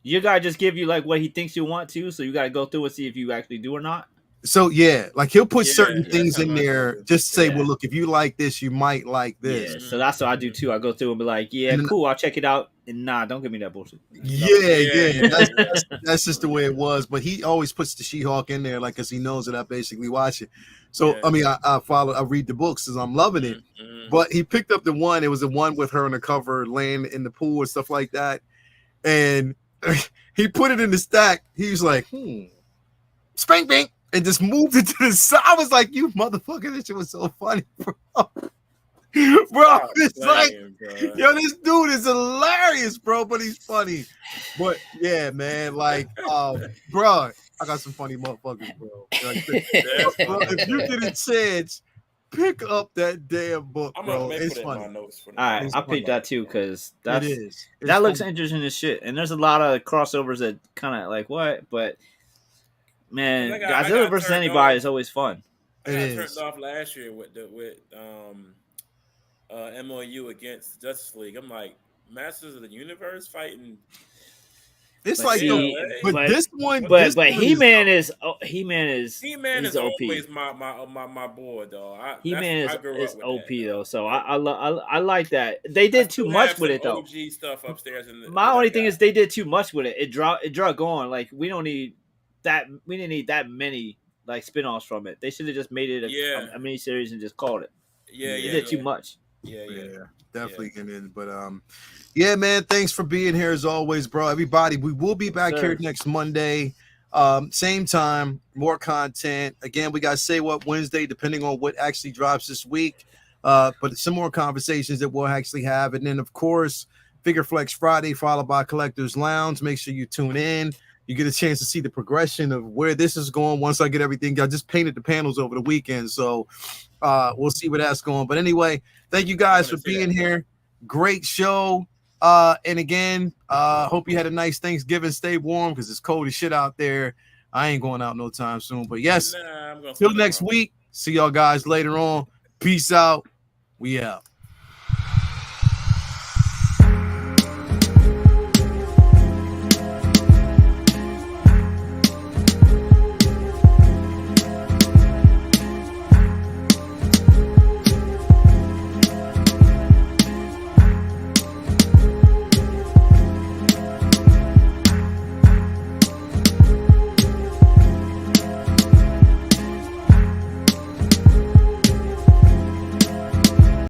Your guy just give you like what he thinks you want to, so you got to go through and see if you actually do or not. So yeah, like he'll put certain things in there, just say, well, look, if you like this, you might like this. Yeah, so that's what I do too. I go through and be like, cool, I'll check it out. And nah, don't give me that bullshit. Yeah. That's just the way it was. But he always puts the She-Hulk in there, like, because he knows that I basically watch it. So I mean, I read the books as I'm loving it. But he picked up the one. It was the one with her on the cover, laying in the pool and stuff like that. and he put it in the stack. He was like, spank bank, and just moved it to the side. I was like, you motherfucker, this shit was so funny, bro. Bro, it's like, yo, this dude is hilarious, bro, but he's funny. But yeah, man, like, bro, I got some funny motherfuckers, bro. Like, bro, if you get a chance, pick up that damn book, bro. It's funny. All right, I'll pick that too because that funny. looks interesting as shit. And there's a lot of crossovers that kind of like what, but man, Godzilla versus anybody is always fun. I got turned off last year with MOU against Justice League. I'm like, Masters of the Universe fighting. It's like, this one, He-Man is OP. Always my boy, though. He-Man is OP though, so I like that. They did too much with it though. OG stuff upstairs. My only thing is they did too much with it. It drug on. Like we don't need that. We didn't need that many like spinoffs from it. They should have just made it a mini series and just called it. They did too much. Yeah, definitely getting in. But yeah, man, thanks for being here as always, bro. Everybody, we will be back here next Monday, same time, more content. Again, we got Say What Wednesday, depending on what actually drops this week. But some more conversations that we'll actually have, and then of course, Figure Flex Friday, followed by Collectors Lounge. Make sure you tune in. You get a chance to see the progression of where this is going. Once I get everything, I just painted the panels over the weekend, so we'll see where that's going. But anyway, thank you guys for being here. Great show. And again, hope you had a nice Thanksgiving. Stay warm because it's cold as shit out there. I ain't going out no time soon. But yes, till next week. See y'all guys later on. Peace out. We out.